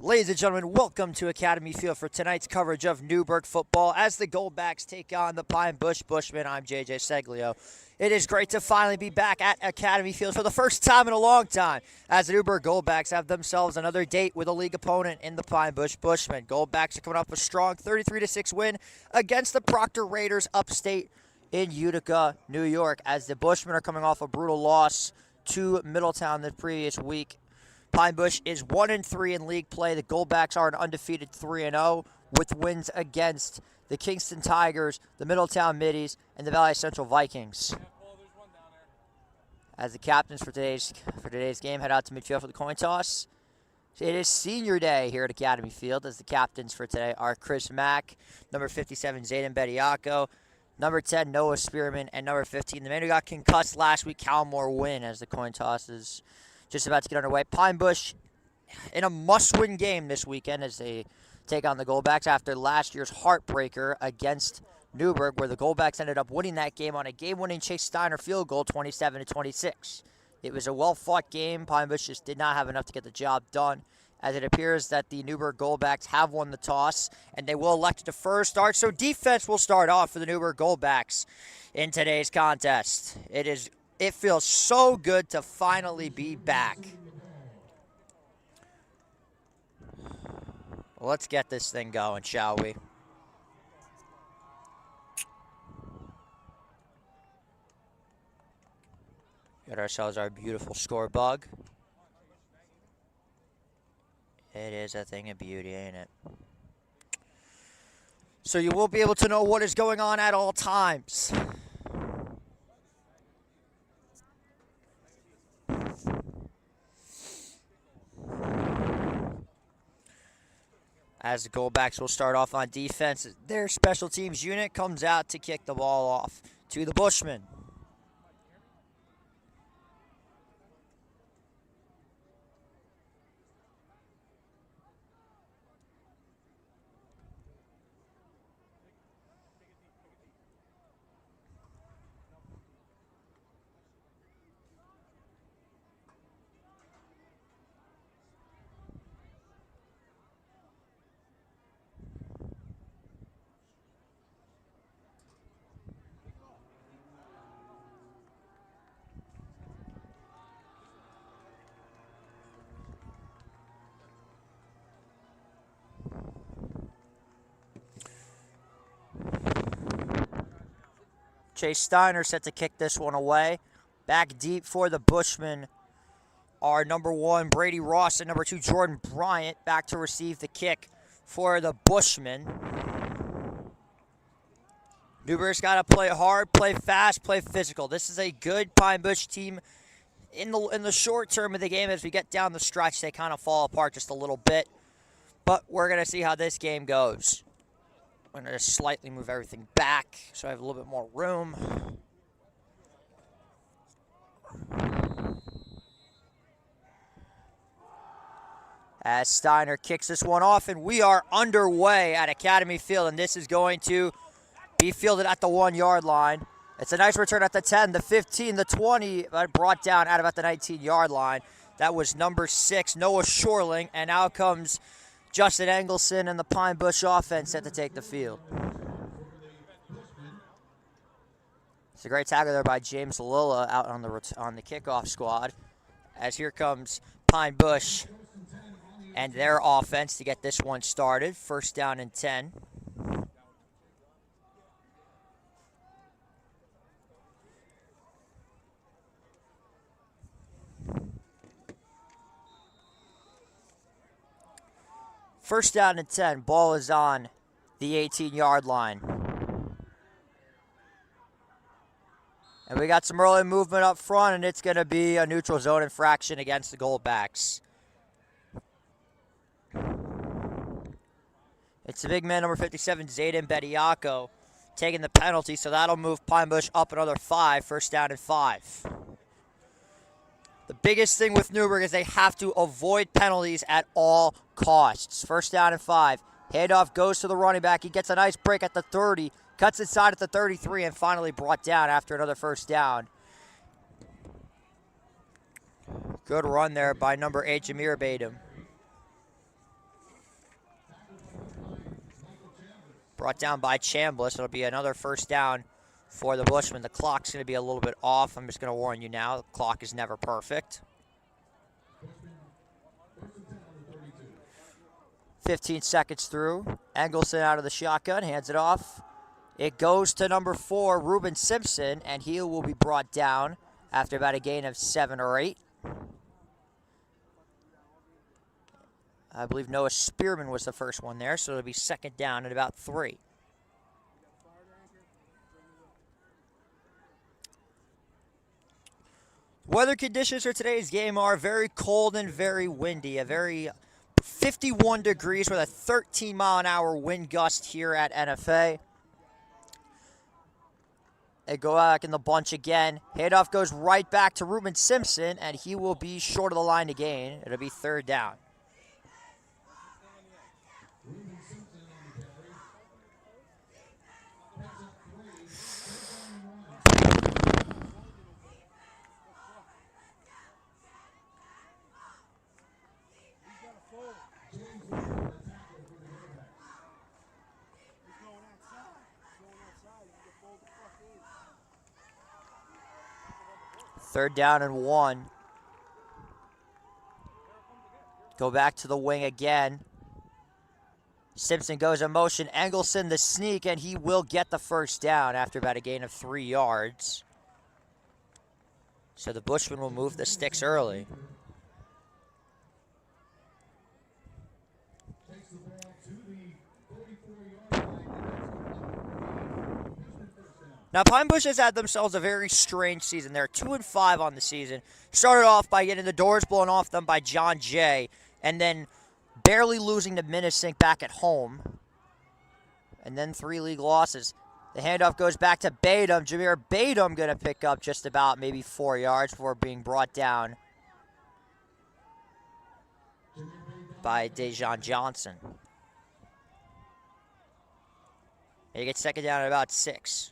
Ladies and gentlemen, welcome to Academy Field for tonight's coverage of Newburgh football as the Goldbacks take on the Pine Bush Bushmen. I'm JJ Seglio. It is great to finally be back at Academy Field for the first time in a long time as the Newburgh Goldbacks have themselves another date with a league opponent in the Pine Bush Bushmen. Goldbacks are coming off a strong 33-6 win against the Proctor Raiders upstate in Utica, New York, as the Bushmen are coming off a brutal loss to Middletown the previous week. Pine Bush is 1-3 in league play. The Goldbacks are an undefeated 3-0 with wins against the Kingston Tigers, the Middletown Middies, and the Valley Central Vikings. As the captains for today's game head out to midfield for the coin toss. It is senior day here at Academy Field as the captains for today are Chris Mack, number 57 Zayden Bediako, number 10 Noah Spearman, and number 15 the man who got concussed last week, Calmore Wynn, as the coin toss is just about to get underway. Pine Bush in a must-win game this weekend as they take on the Goldbacks after last year's heartbreaker against Newburgh, where the Goldbacks ended up winning that game on a game-winning Chase Steiner field goal, 27-26. It was a well-fought game. Pine Bush just did not have enough to get the job done, as it appears that the Newburgh Goldbacks have won the toss, and they will elect to defer start. So defense will start off for the Newburgh Goldbacks in today's contest. It feels so good to finally be back. Well, let's get this thing going, shall we? Got ourselves our beautiful score bug. It is a thing of beauty, ain't it? So you will be able to know what is going on at all times. As the Goldbacks will start off on defense, their special teams unit comes out to kick the ball off to the Bushmen. Chase Steiner set to kick this one away. Back deep for the Bushmen are number 1, Brady Ross, and number 2, Jordan Bryant, back to receive the kick for the Bushmen. Newburgh's got to play hard, play fast, play physical. This is a good Pine Bush team in the short term of the game. As we get down the stretch, they kind of fall apart just a little bit. But we're going to see how this game goes. I'm going to slightly move everything back so I have a little bit more room. As Steiner kicks this one off, and we are underway at Academy Field, and this is going to be fielded at the 1-yard line. It's a nice return at the 10, the 15, the 20, but brought down at about the 19-yard line. That was number 6, Noah Shorling, and out comes Justin Engelson and the Pine Bush offense set to take the field. It's a great tackle there by James Lilla out on the kickoff squad. As here comes Pine Bush and their offense to get this one started. First down and 10. First down and 10. Ball is on the 18-yard line. And we got some early movement up front, and it's going to be a neutral zone infraction against the Goldbacks. It's the big man, number 57, Zayden Bediako, taking the penalty, so that'll move Pine Bush up another 5, first down and 5. The biggest thing with Newburgh is they have to avoid penalties at all costs. First down and 5. Handoff goes to the running back. He gets a nice break at the 30, cuts inside at the 33, and finally brought down after another first down. Good run there by number 8, Jameer Badum. Brought down by Chambliss. It'll be another first down for the Bushmen. The clock's going to be a little bit off. I'm just going to warn you now. The clock is never perfect. 15 seconds through. Engelson out of the shotgun, hands it off. It goes to number 4, Ruben Simpson, and he will be brought down after about a gain of 7 or 8. I believe Noah Spearman was the first one there, so it'll be second down at about 3. Weather conditions for today's game are very cold and very windy. A very 51 degrees with a 13-mile-an-hour wind gust here at NFA. They go back in the bunch again. Handoff goes right back to Ruben Simpson, and he will be short of the line to gain. It'll be third down. Third down and 1. Go back to the wing again. Simpson goes in motion. Engelson the sneak, and he will get the first down after about a gain of 3 yards. So the Bushmen will move the sticks early. Now, Pine Bush has had themselves a very strange season. They're 2-5 on the season. Started off by getting the doors blown off them by John Jay, and then barely losing to Minnesink back at home. And then 3 league losses. The handoff goes back to Badum. Jameer Badum going to pick up just about maybe 4 yards before being brought down by Dejon Johnson. He gets second down at about 6.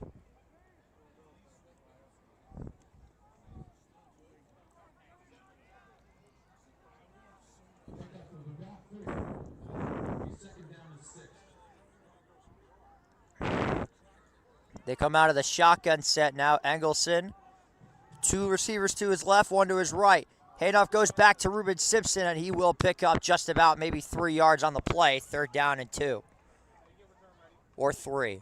They come out of the shotgun set now. Engelson, 2 receivers to his left, 1 to his right. Handoff goes back to Ruben Simpson, and he will pick up just about maybe 3 yards on the play. Third down and 2. Or 3.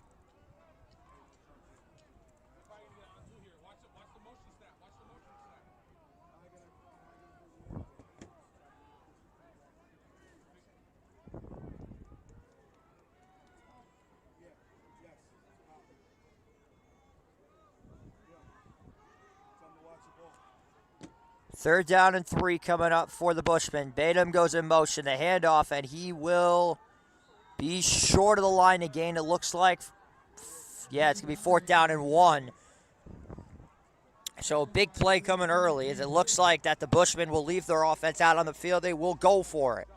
Third down and 3 coming up for the Bushmen. Badum goes in motion, the handoff, and he will be short of the line to gain. It looks like, yeah, it's going to be fourth down and 1. So a big play coming early, as it looks like that the Bushmen will leave their offense out on the field. They will go for it.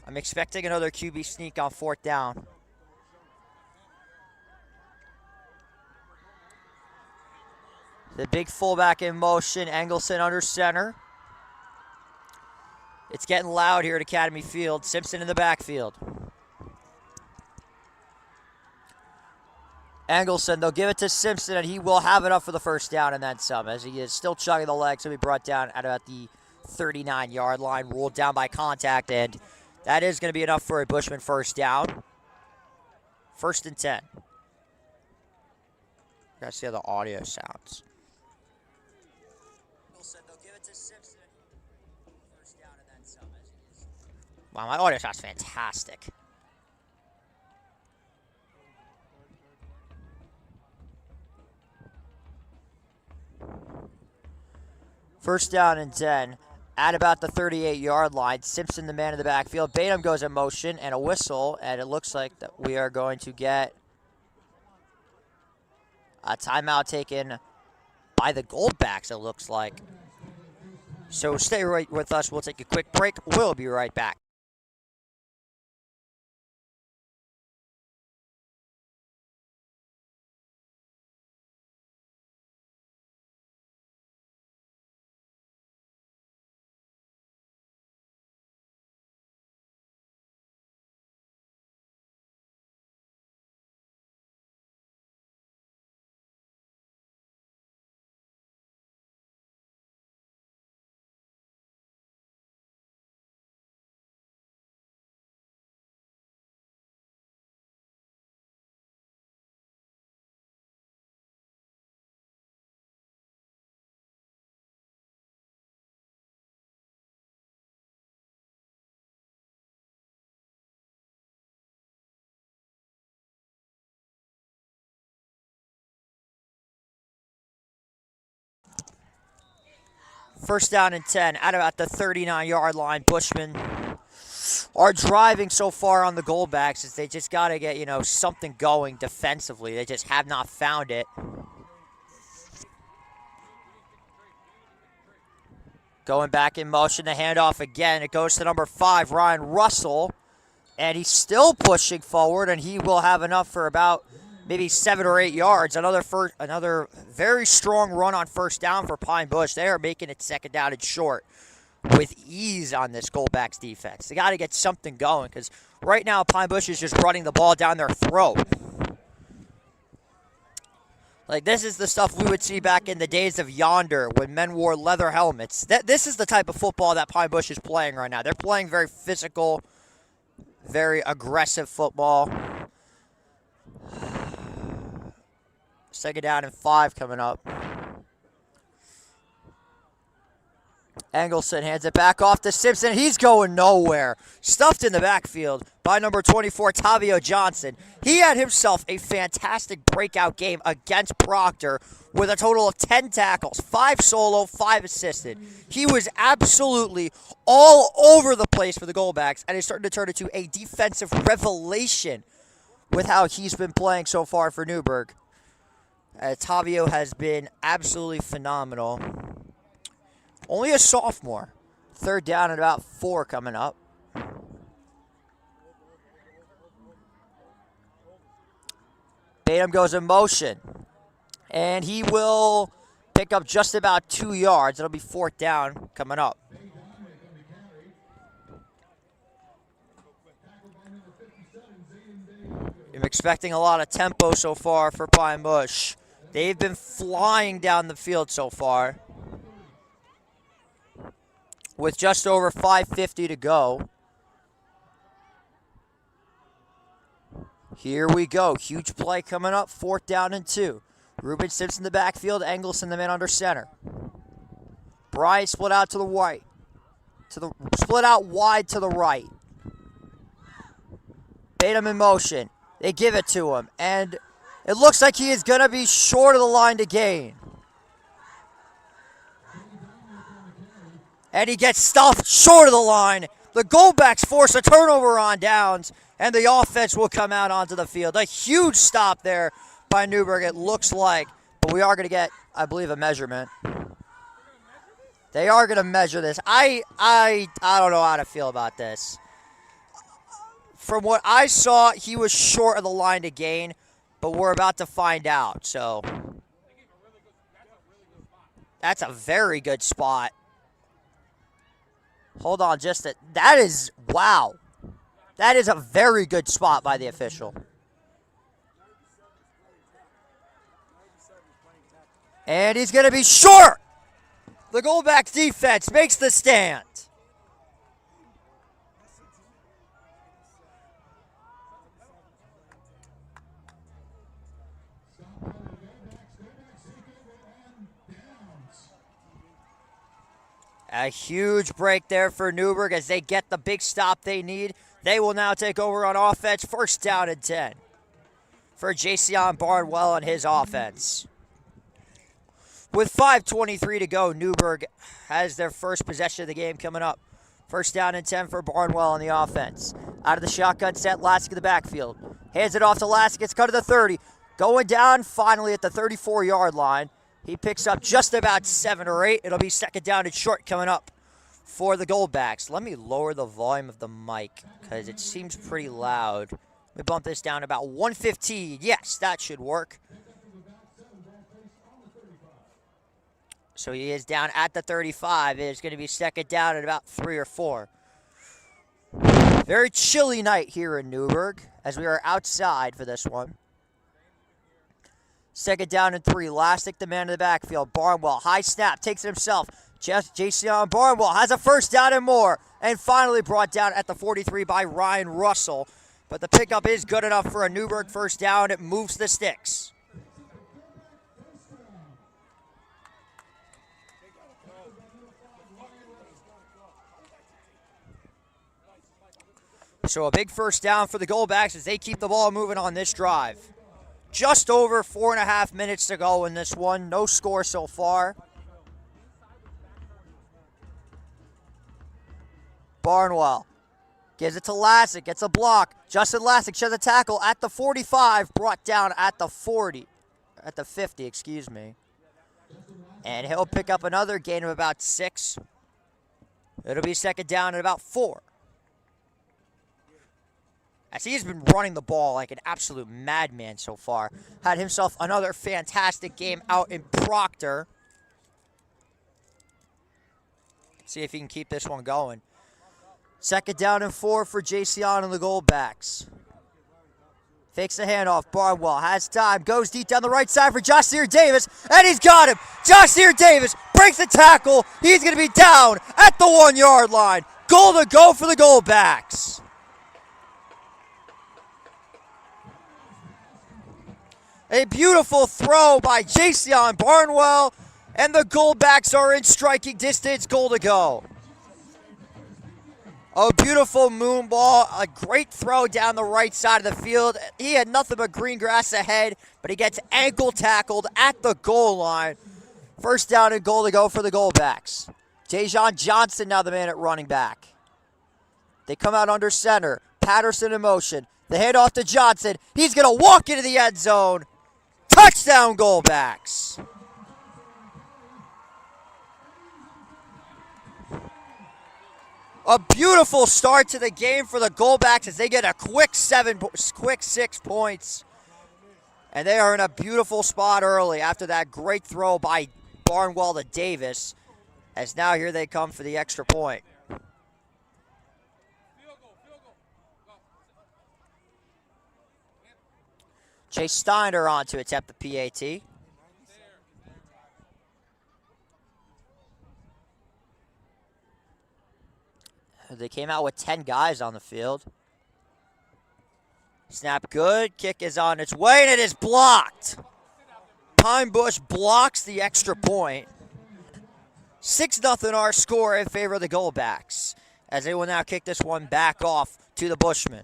I'm expecting another QB sneak on fourth down. The big fullback in motion, Engelson under center. It's getting loud here at Academy Field. Simpson in the backfield. Engelson, they'll give it to Simpson, and he will have it up for the first down and then some, as he is still chugging the legs. He'll be brought down at about the 39-yard line, ruled down by contact, and that is going to be enough for a Bushman first down. First and 10. Gotta see how the audio sounds. Wow, my audio sounds fantastic. First down and 10 at about the 38-yard line. Simpson, the man in the backfield. Badum goes in motion and a whistle, and it looks like that we are going to get a timeout taken by the Goldbacks, it looks like. So stay right with us. We'll take a quick break. We'll be right back. First down and 10 at about the 39-yard line. Bushmen are driving so far on the goalbacks as they just got to get, something going defensively. They just have not found it. Going back in motion, the handoff again. It goes to number 5, Ryan Russell. And he's still pushing forward, and he will have enough for about maybe 7 or 8 yards. Another very strong run on first down for Pine Bush. They are making it second down and short with ease on this goalbacks defense. They got to get something going because right now Pine Bush is just running the ball down their throat. Like, this is the stuff we would see back in the days of yonder when men wore leather helmets. This is the type of football that Pine Bush is playing right now. They're playing very physical, very aggressive football. Second down and 5 coming up. Engelson hands it back off to Simpson. He's going nowhere. Stuffed in the backfield by number 24, Tavio Johnson. He had himself a fantastic breakout game against Proctor with a total of 10 tackles, 5 solo, 5 assisted. He was absolutely all over the place for the goalbacks, and he's starting to turn into a defensive revelation with how he's been playing so far for Newburgh. Tavio has been absolutely phenomenal. Only a sophomore. Third down and about 4 coming up. Batum goes in motion. And he will pick up just about 2 yards. It'll be 4th down coming up. I'm expecting a lot of tempo so far for Pine Bush. They've been flying down the field so far. With just over 5:50 to go. Here we go. Huge play coming up. 4th down and 2. Ruben Simpson in the backfield. Engelson the man under center. Bryant split out to the right. Split out wide to the right. Batum in motion. They give it to him. And it looks like he is going to be short of the line to gain. And he gets stuffed short of the line. The goalbacks force a turnover on downs, and the offense will come out onto the field. A huge stop there by Newburgh, it looks like. But we are going to get, I believe, a measurement. They are going to measure this. I don't know how to feel about this. From what I saw, he was short of the line to gain, but we're about to find out. So that's a very good spot. Hold on, that is, wow. That is a very good spot by the official. And he's going to be short. The goalback defense makes the stand. A huge break there for Newburgh as they get the big stop they need. They will now take over on offense. 1st down and 10 for Jason Barnwell and his offense. With 5:23 to go, Newburgh has their first possession of the game coming up. 1st down and 10 for Barnwell on the offense. Out of the shotgun set, Lassick in the backfield. Hands it off to Lassick. It's cut to the 30. Going down finally at the 34-yard line. He picks up just about 7 or 8. It'll be 2nd down and short coming up for the goalbacks. Let me lower the volume of the mic because it seems pretty loud. Let me bump this down about 115. Yes, that should work. So he is down at the 35. It is going to be 2nd down at about 3 or 4. Very chilly night here in Newburgh as we are outside for this one. 2nd down and 3. Lassick, the man in the backfield. Barnwell, high snap, takes it himself. Jason Barnwell has a 1st down and more. And finally brought down at the 43 by Ryan Russell. But the pickup is good enough for a Newburgh 1st down. It moves the sticks. So a big 1st down for the goalbacks as they keep the ball moving on this drive. Just over 4.5 minutes to go in this one. No score so far. Barnwell gives it to Lassick, gets a block. Justin Lassick shows a tackle at the 45, brought down at the 40, at the 50, excuse me. And he'll pick up another gain of about 6. It'll be second down at about 4. As he's been running the ball like an absolute madman so far. Had himself another fantastic game out in Proctor. See if he can keep this one going. Second down and 4 for JCon and the Goldbacks. Fakes the handoff. Barnwell has time. Goes deep down the right side for Jahsir Davis. And he's got him. Jahsir Davis breaks the tackle. He's going to be down at the 1-yard line. Goal to go for the Goldbacks. A beautiful throw by Jason Barnwell, and the Goldbacks are in striking distance. Goal to go. A beautiful moon ball, a great throw down the right side of the field. He had nothing but green grass ahead, but he gets ankle tackled at the goal line. First down and goal to go for the Goldbacks. Dejon Johnson now the man at running back. They come out under center. Patterson in motion. The handoff to Johnson. He's going to walk into the end zone. Touchdown, Goldbacks. A beautiful start to the game for the Goldbacks as they get a quick 6 points. And they are in a beautiful spot early after that great throw by Barnwell to Davis. As now here they come for the extra point. Chase Steiner on to attempt the PAT. They came out with 10 guys on the field. Snap good. Kick is on its way, and it is blocked. Pine Bush blocks the extra point. 6-0 our score in favor of the Goldbacks, as they will now kick this one back off to the Bushmen.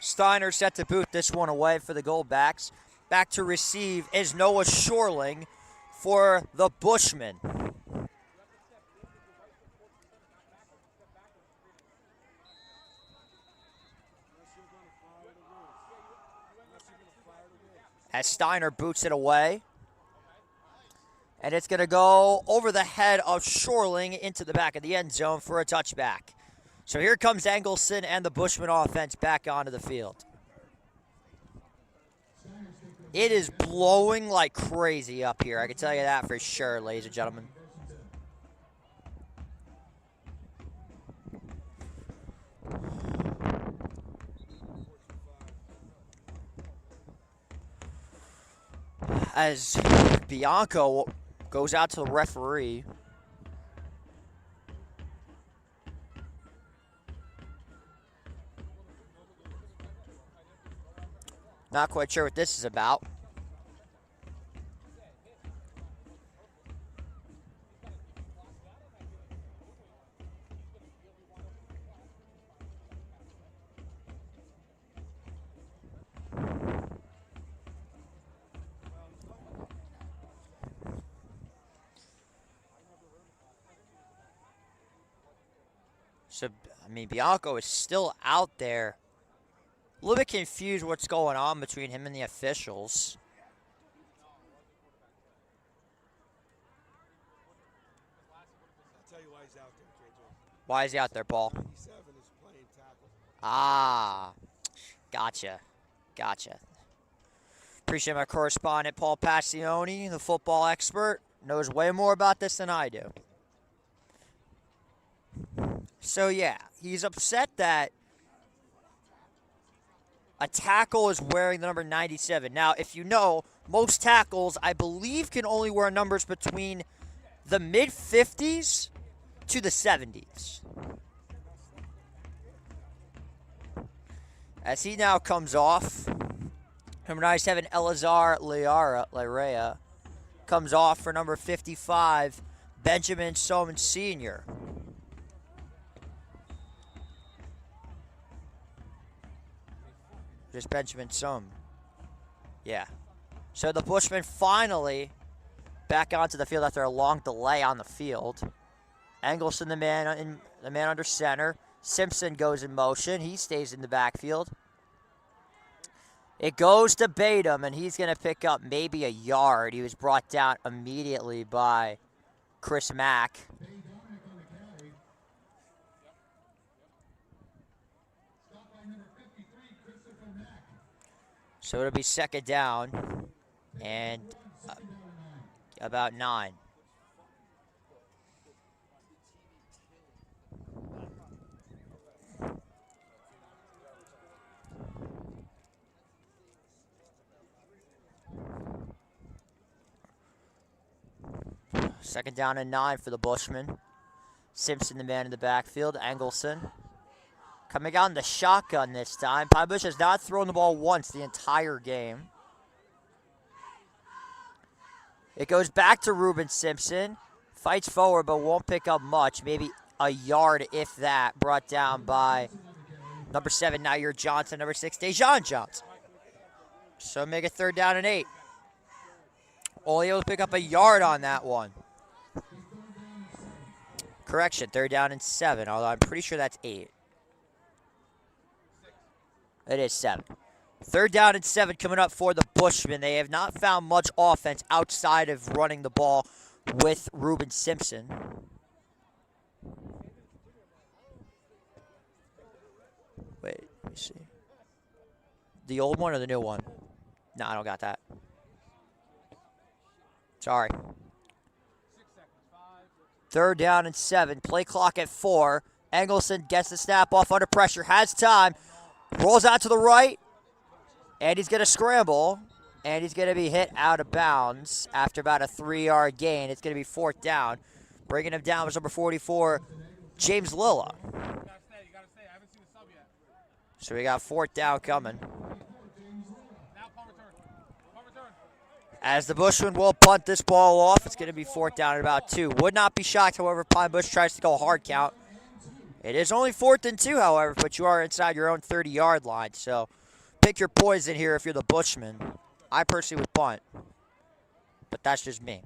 Steiner set to boot this one away for the Goldbacks. Back to receive is Noah Shorling for the Bushmen. As Steiner boots it away. And it's going to go over the head of Shorling into the back of the end zone for a touchback. So here comes Engelson and the Bushman offense back onto the field. It is blowing like crazy up here. I can tell you that for sure, ladies and gentlemen. As Bianco goes out to the referee. Not quite sure what this is about. So, I mean, Bianco is still out there. A little bit confused what's going on between him and the officials. I'll tell you Why is he out there, Paul? Ah, gotcha. Appreciate my correspondent, Paul Passioni, the football expert. Knows way more about this than I do. So, yeah, he's upset that a tackle is wearing the number 97. Now, if you know, most tackles, I believe, can only wear numbers between the mid-50s to the 70s. As he now comes off, number 97, Elazar Larea, comes off for number 55, Benjamin Soman Sr. Just Benjamin Soman. Yeah. So the Bushmen finally back onto the field after a long delay on the field. Engelson, the man under center. Simpson goes in motion. He stays in the backfield. It goes to Batum, and he's going to pick up maybe a yard. He was brought down immediately by Chris Mack. So it'll be second down and about 9. Second down and 9 for the Bushmen. Simpson, the man in the backfield. Engelson coming out in the shotgun this time. Pine Bush has not thrown the ball once the entire game. It goes back to Reuben Simpson. Fights forward but won't pick up much. Maybe a yard, if that, brought down by number 7, Nair Johnson. Number 6, Dejon Johnson. So make it third down and 8. Only able to pick up a yard on that one. Correction, third down and 7, although I'm pretty sure that's 8. It is 7. Third down and 7 coming up for the Bushmen. They have not found much offense outside of running the ball with Reuben Simpson. Wait, let me see. The old one or the new one? No, I don't got that. Sorry. Third down and 7. Play clock at 4. Engelson gets the snap off under pressure. Has time. Rolls out to the right. And he's going to scramble. And he's going to be hit out of bounds after about a 3-yard gain. It's going to be fourth down. Bringing him down was number 44, James Lilla. So we got fourth down coming. As the Bushmen will punt this ball off, it's going to be fourth down at about 2. Would not be shocked, however, Pine Bush tries to go hard count. It is only 4th and 2, however, but you are inside your own 30-yard line. So pick your poison here if you're the Bushmen. I personally would punt, but that's just me.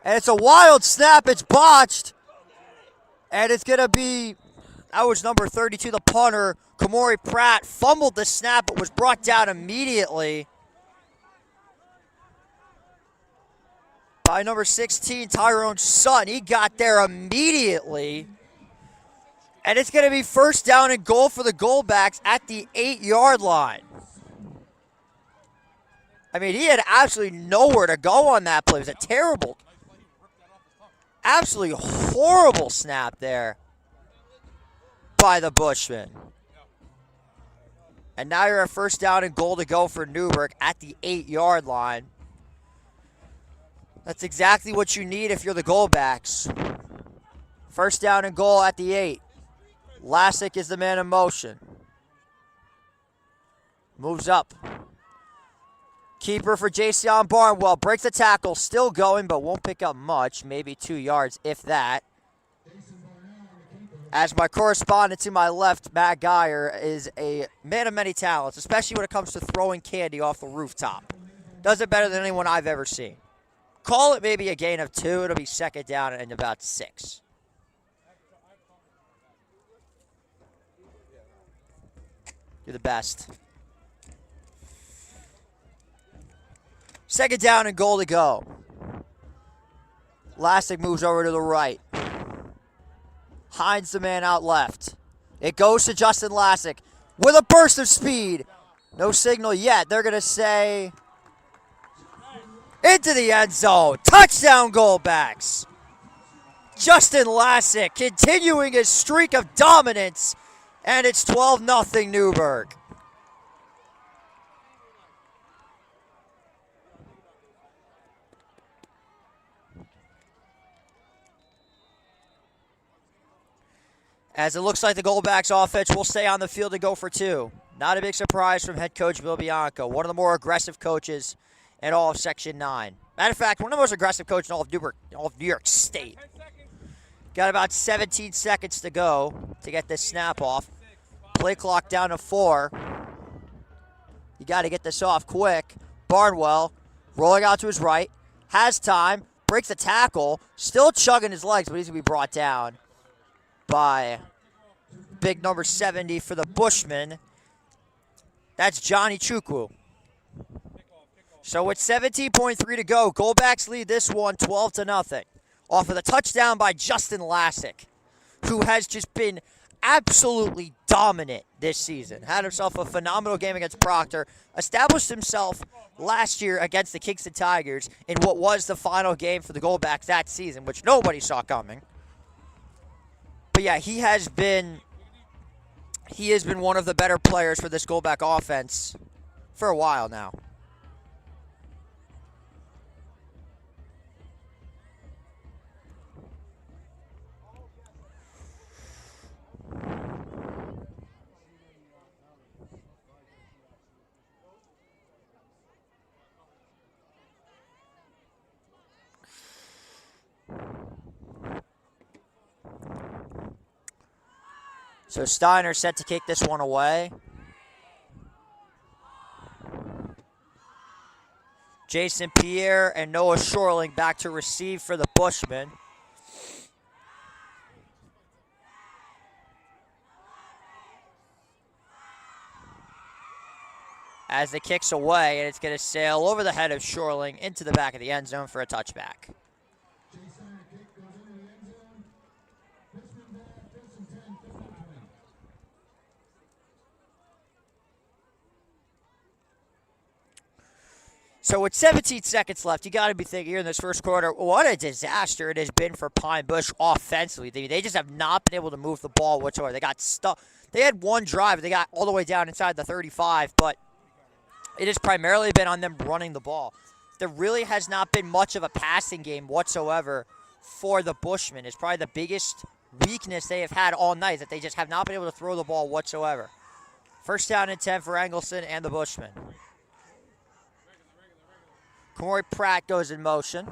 And it's a wild snap. It's botched. And it's going to be, that was number 32, the punter, Kamori Pratt, fumbled the snap, but was brought down immediately by number 16, Tyrone Sutton. He got there immediately. And it's going to be first down and goal for the Goldbacks at the 8-yard line. I mean, he had absolutely nowhere to go on that play. It was a terrible, absolutely horrible snap there by the Bushmen. And now you're at first down and goal to go for Newburgh at the 8-yard line. That's exactly what you need if you're the Goldbacks. First down and goal at the 8. Lassick is the man in motion. Moves up. Keeper for Jason Barnwell. Breaks the tackle. Still going, but won't pick up much. Maybe 2 yards, if that. As my correspondent to my left, Matt Geyer, is a man of many talents, especially when it comes to throwing candy off the rooftop. Does it better than anyone I've ever seen. Call it maybe a gain of 2. It'll be second down and about 6. You're the best. Second down and goal to go. Lassick moves over to the right. Hinds the man out left. It goes to Justin Lassick with a burst of speed. No signal yet. They're going to say into the end zone. Touchdown, Goldbacks. Justin Lassick continuing his streak of dominance, and it's 12-0 Newburgh. As it looks like the Goldbacks offense will stay on the field to go for two. Not a big surprise from head coach Bill Bianco, one of the more aggressive coaches in all of Section 9. Matter of fact, one of the most aggressive coaches in all of New York State. Got about 17 seconds to go to get this snap off. Play clock down to 4. You got to get this off quick. Barnwell rolling out to his right. Has time. Breaks the tackle. Still chugging his legs, but he's going to be brought down by big number 70 for the Bushman. That's Johnny Chukwu. So with 17.3 to go, Goldbacks lead this one 12-0 off of the touchdown by Justin Lassick, who has just been absolutely dominant this season. Had himself a phenomenal game against Proctor, established himself last year against the Kingston Tigers in what was the final game for the Goldbacks that season, which nobody saw coming. But yeah, he has been one of the better players for this Goldback offense for a while now. So Steiner set to kick this one away. Jason Pierre and Noah Shorling back to receive for the Bushmen. As the kick's away, and it's going to sail over the head of Shorling into the back of the end zone for a touchback. So with 17 seconds left, you got to be thinking here in this first quarter, what a disaster it has been for Pine Bush offensively. They just have not been able to move the ball whatsoever. They got stuck. They had one drive. They got all the way down inside the 35, but it has primarily been on them running the ball. There really has not been much of a passing game whatsoever for the Bushmen. It's probably the biggest weakness they have had all night, that they just have not been able to throw the ball whatsoever. First down and 10 for Engelson and the Bushmen. Corey Pratt goes in motion.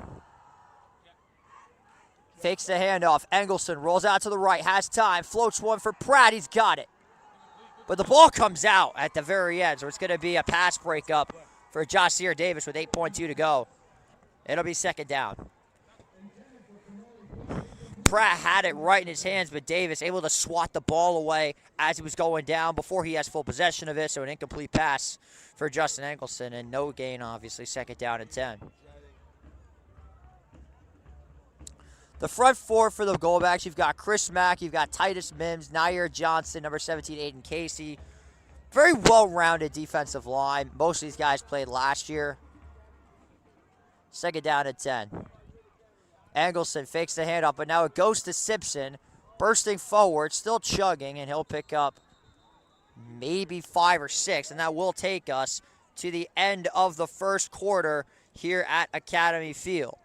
Fakes the handoff. Engelson rolls out to the right, has time, floats one for Pratt. He's got it. But the ball comes out at the very end, so it's going to be a pass breakup for Josier Davis with 8.2 to go. It'll be second down. Pratt had it right in his hands, but Davis able to swat the ball away as he was going down before he has full possession of it, so an incomplete pass for Justin Engelson, and no gain, obviously, second down and 10. The front four for the Goldbacks, you've got Chris Mack, you've got Titus Mims, Nair Johnson, number 17, Aiden Casey. Very well-rounded defensive line. Most of these guys played last year. Second down and 10. Engelson fakes the handoff, but now it goes to Simpson, bursting forward, still chugging, and he'll pick up maybe 5 or 6, and that will take us to the end of the first quarter here at Academy Field.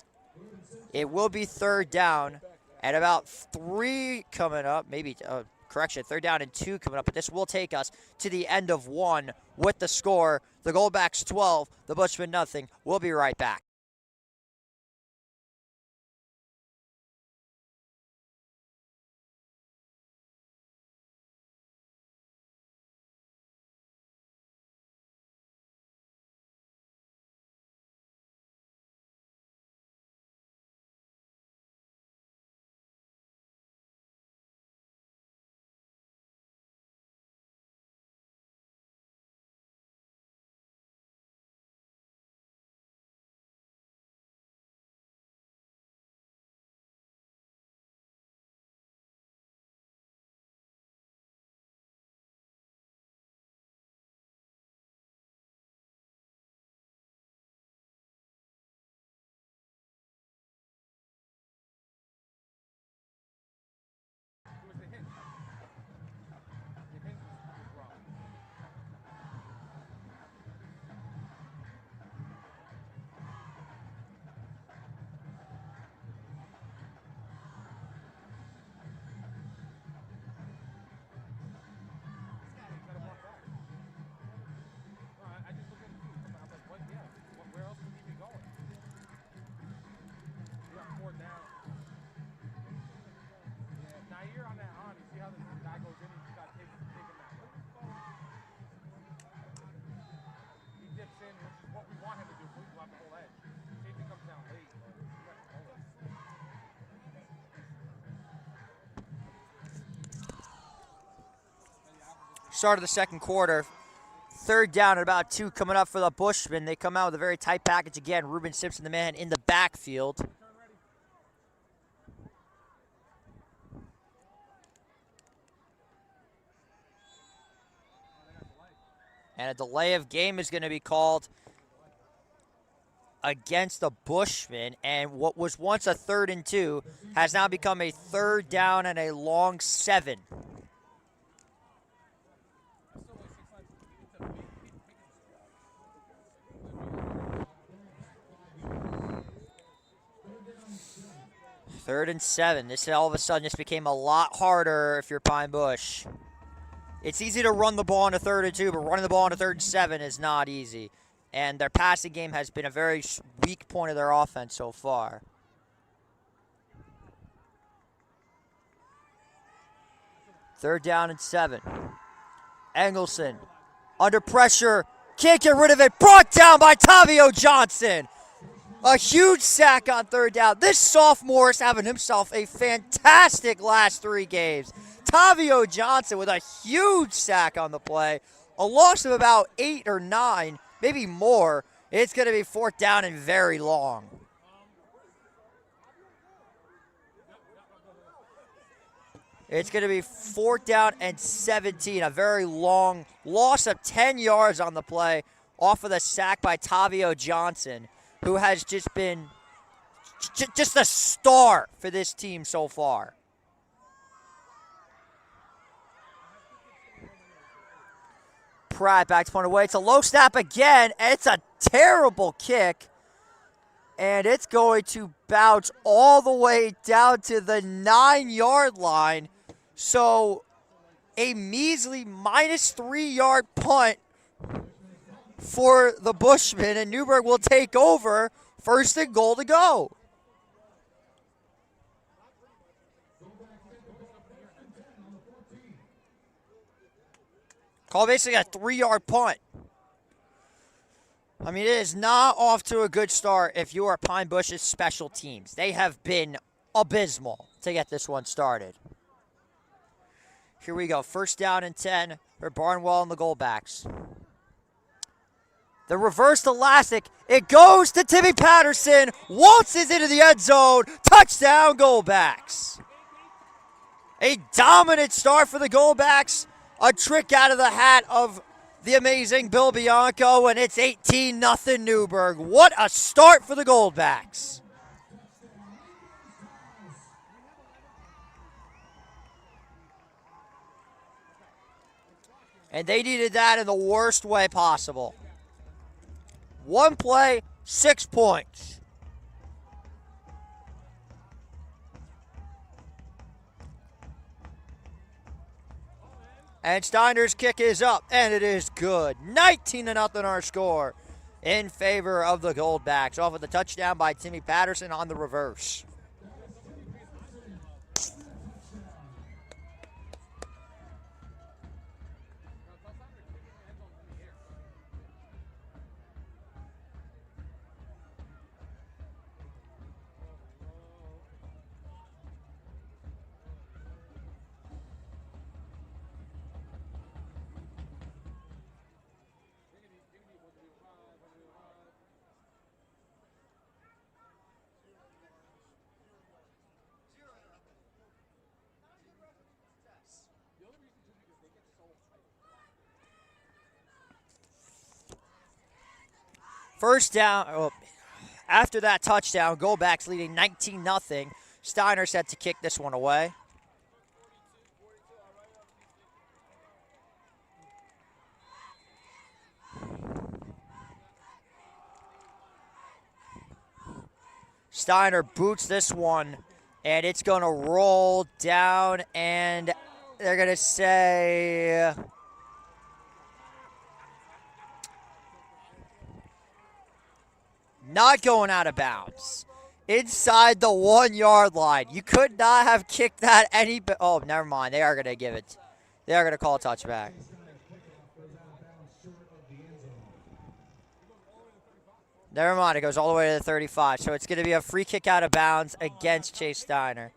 It will be third down at about 3 coming up, maybe, correction, third down and 2 coming up, but this will take us to the end of 1 with the score. The Goldbacks 12, the Bushmen nothing. We'll be right back. start of the second quarter. Third down at about 2 coming up for the Bushmen. They come out with a very tight package again. Ruben Simpson, the man in the backfield. And a delay of game is going to be called against the Bushmen. And what was once a 3rd and 2 has now become a 3rd down and a long 7. Third and 7. This all of a sudden just became a lot harder if you're Pine Bush. It's easy to run the ball on a 3rd and 2, but running the ball on a 3rd and 7 is not easy. And their passing game has been a very weak point of their offense so far. Third down and 7. Engelson under pressure. Can't get rid of it. Brought down by Tavio Johnson. A huge sack on 3rd down. This sophomore is having himself a fantastic last 3 games. Tavio Johnson with a huge sack on the play. A loss of about 8 or 9, maybe more. It's going to be 4th down and very long. It's going to be 4th down and 17. A very long loss of 10 yards on the play off of the sack by Tavio Johnson, who has just been just a star for this team so far. Pratt back to punt away. It's a low snap again, and it's a terrible kick. And it's going to bounce all the way down to the 9-yard line. So a measly -3-yard punt for the Bushmen, and Newburgh will take over. 1st and goal to go. Call basically a 3-yard punt. I mean, it is not off to a good start if you are Pine Bush's special teams. They have been abysmal to get this one started. Here we go. 1st down and 10 for Barnwell and the Goldbacks. The reversed elastic. It goes to Timmy Patterson. Waltzes into the end zone. Touchdown, Goldbacks. A dominant start for the Goldbacks. A trick out of the hat of the amazing Bill Bianco, and it's 18-0 Newburgh. What a start for the Goldbacks. And they needed that in the worst way possible. 1 play, 6 points. And Steiner's kick is up, and it is good. 19-0 our score in favor of the Goldbacks. Off with the touchdown by Timmy Patterson on the reverse. First down, after that touchdown, Goldbacks leading 19-0. Steiner set to kick this one away. Steiner boots this one, and it's going to roll down, and they're going to say... not going out of bounds. Inside the 1-yard line. You could not have kicked that any... oh, never mind. They are going to give it. They are going to call a touchback. Never mind. It goes all the way to the 35. So it's going to be a free kick out of bounds against Chase Steiner.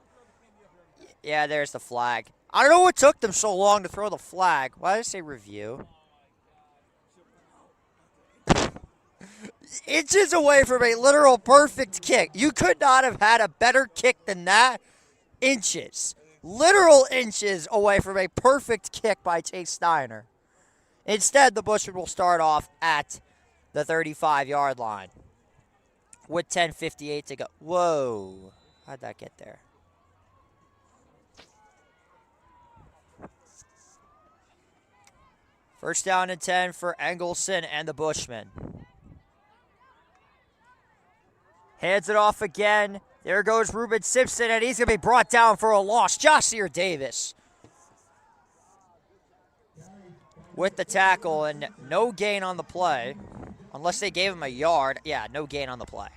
Yeah, there's the flag. I don't know what took them so long to throw the flag. Why did I say review? Inches away from a literal perfect kick. You could not have had a better kick than that. Inches. Literal inches away from a perfect kick by Chase Steiner. Instead, the Bushman will start off at the 35-yard line with 10:58 to go. Whoa. How'd that get there? First down and 10 for Engelson and the Bushman. Hands it off again. There goes Ruben Simpson, and he's going to be brought down for a loss. Josier Davis with the tackle, and no gain on the play. Unless they gave him a yard. Yeah, no gain on the play.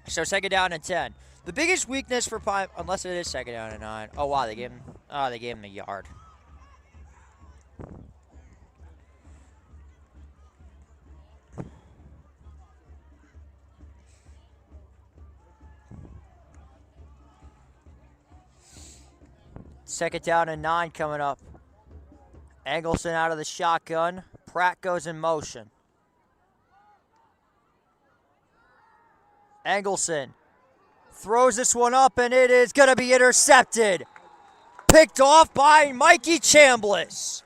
So second down and 10. The biggest weakness for Pine, unless it is second down and 9. Oh wow, they gave him a yard. Second down and 9 coming up. Engelson out of the shotgun. Pratt goes in motion. Engelson throws this one up, and it is going to be intercepted. Picked off by Mikey Chambliss.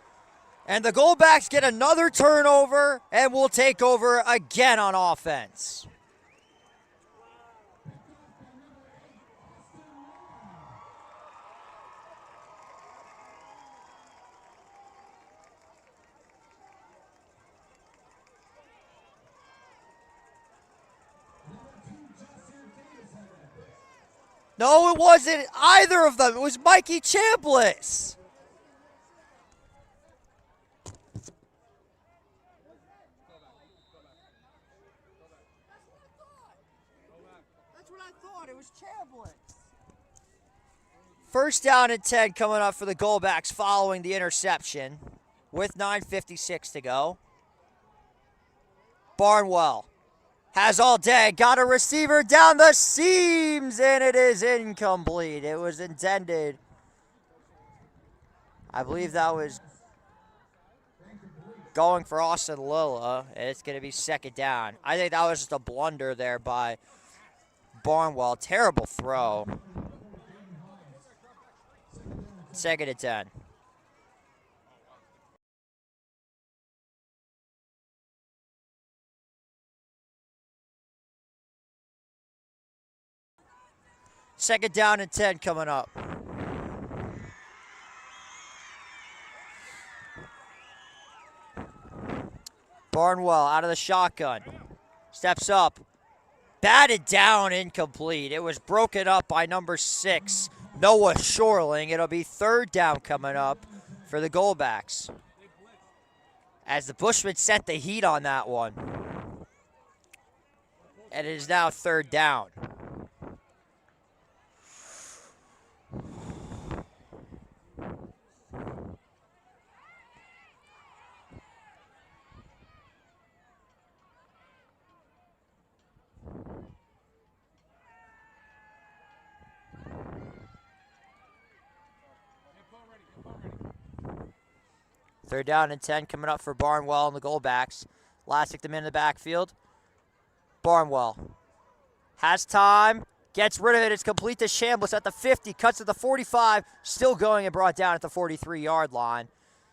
And the Goldbacks get another turnover and will take over again on offense. No, it wasn't either of them. It was Mikey Chambliss. That's what I thought. It was Chambliss. First down and 10 coming up for the Goldbacks following the interception with 9:56 to go. Barnwell has all day, got a receiver down the seams, and it is incomplete. It was intended. I believe that was going for Austin Lilla, and it's going to be second down. I think that was just a blunder there by Barnwell. Terrible throw. Second and 10. Second down and 10 coming up. Barnwell out of the shotgun. Steps up. Batted down, incomplete. It was broken up by number 6, Noah Shorling. It'll be third down coming up for the Goldbacks, as the Bushmen set the heat on that one. And it is now third down. Third down and 10 coming up for Barnwell and the Goldbacks. Lassick them in the backfield. Barnwell has time, gets rid of it. It's complete to Chambliss at the 50, cuts to the 45, still going and brought down at the 43-yard line.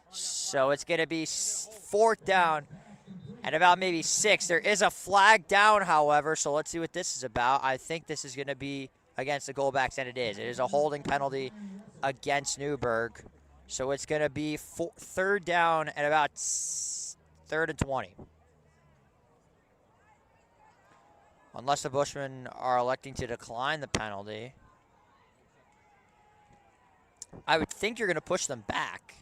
So it's going to be fourth down and about maybe 6. There is a flag down, however, so let's see what this is about. I think this is going to be against the Goldbacks, and it is. It is a holding penalty against Newburgh. So it's going to be third down and about third and 20. Unless the Bushmen are electing to decline the penalty. I would think you're going to push them back.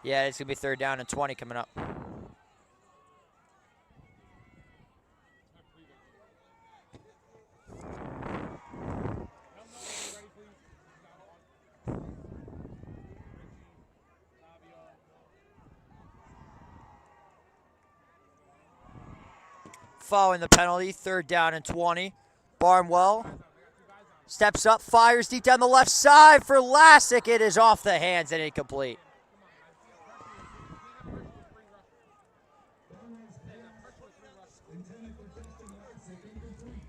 Yeah, it's going to be third down and 20 coming up. following the penalty. 3rd down and 20. Barnwell steps up, fires deep down the left side for Lassick. It is off the hands and incomplete.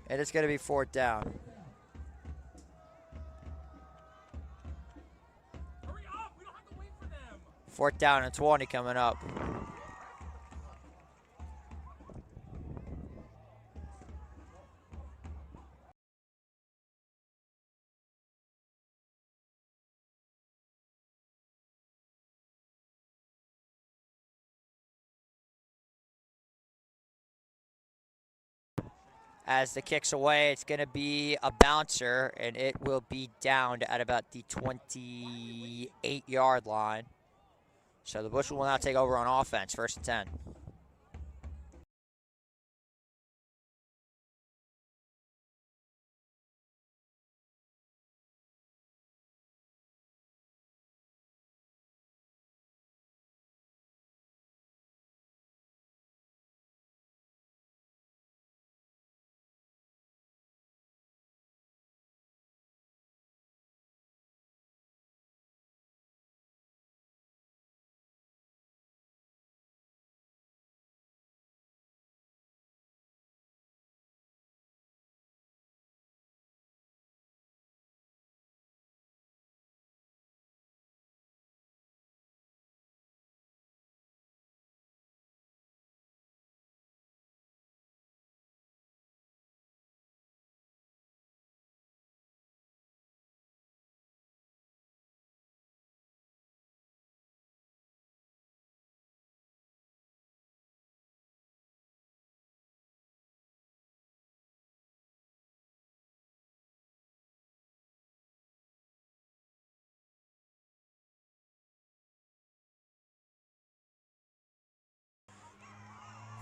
And it's going to be 4th down. Hurry up! We don't have to wait for them. 4th down and 20 coming up. As the kick's away, it's going to be a bouncer, and it will be downed at about the 28-yard line. So the Bushel will now take over on offense, 1st and 10.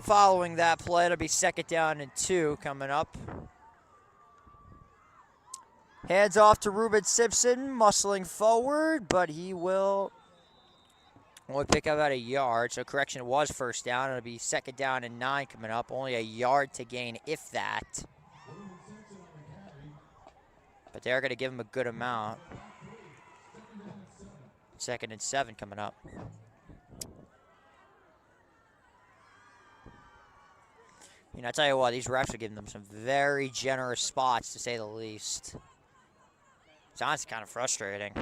Following that play, it'll be 2nd down and 2 coming up. Hands off to Ruben Simpson, muscling forward, but he will only pick up about a yard. So correction, it was 1st down. It'll be 2nd down and 9 coming up. Only a yard to gain, if that. But they're going to give him a good amount. 2nd and 7 coming up. You know, I tell you what, these refs are giving them some very generous spots, to say the least. It's honestly kind of frustrating.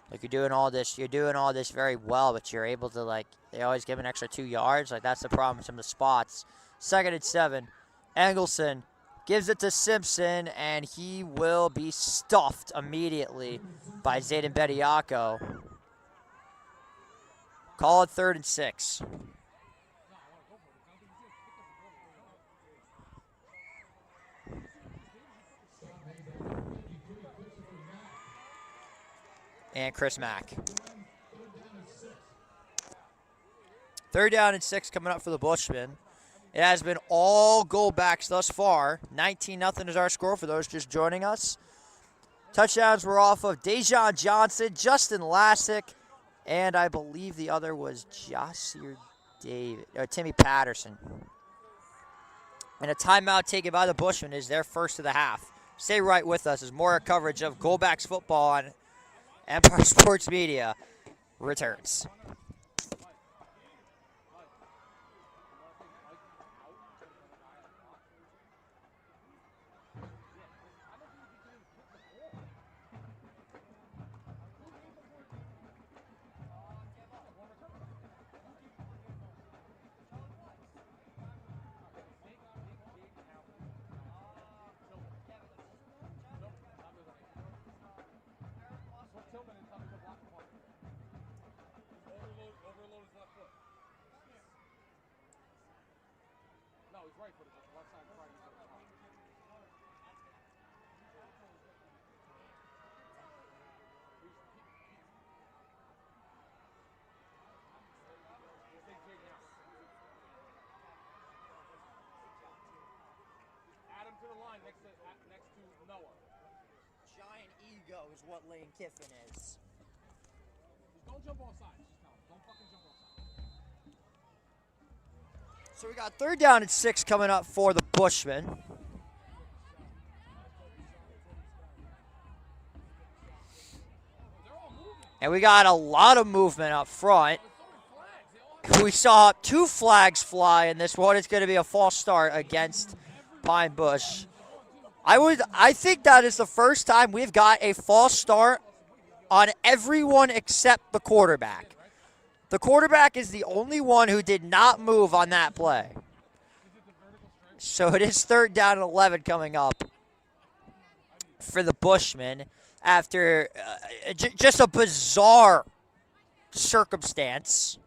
Like, you're doing all this very well, but you're able to, like, they always give an extra 2 yards. Like, that's the problem with some of the spots. 2nd and 7. Engelson gives it to Simpson, and he will be stuffed immediately by Zayden Bediako. Call it 3rd and 6. And Chris Mack. 3rd down and 6 coming up for the Bushmen. It has been all goalbacks thus far. 19-0 is our score for those just joining us. Touchdowns were off of Dejon Johnson, Justin Lassick, and I believe the other was Timmy Patterson. And a timeout taken by the Bushmen is their first of the half. Stay right with us as more coverage of goalbacks football on Empire Sports Media returns. To the line next to Noah. Giant ego is what Lane Kiffin is. Just don't jump off sides. Just don't fucking jump off sides. So we got 3rd down and 6 coming up for the Bushmen. And we got a lot of movement up front. We saw 2 flags fly in this one. It's going to be a false start against Pine Bush. I think that is the first time we've got a false start on everyone except the quarterback. The quarterback is the only one who did not move on that play. So it is 3rd down and 11 coming up for the Bushmen after just a bizarre circumstance.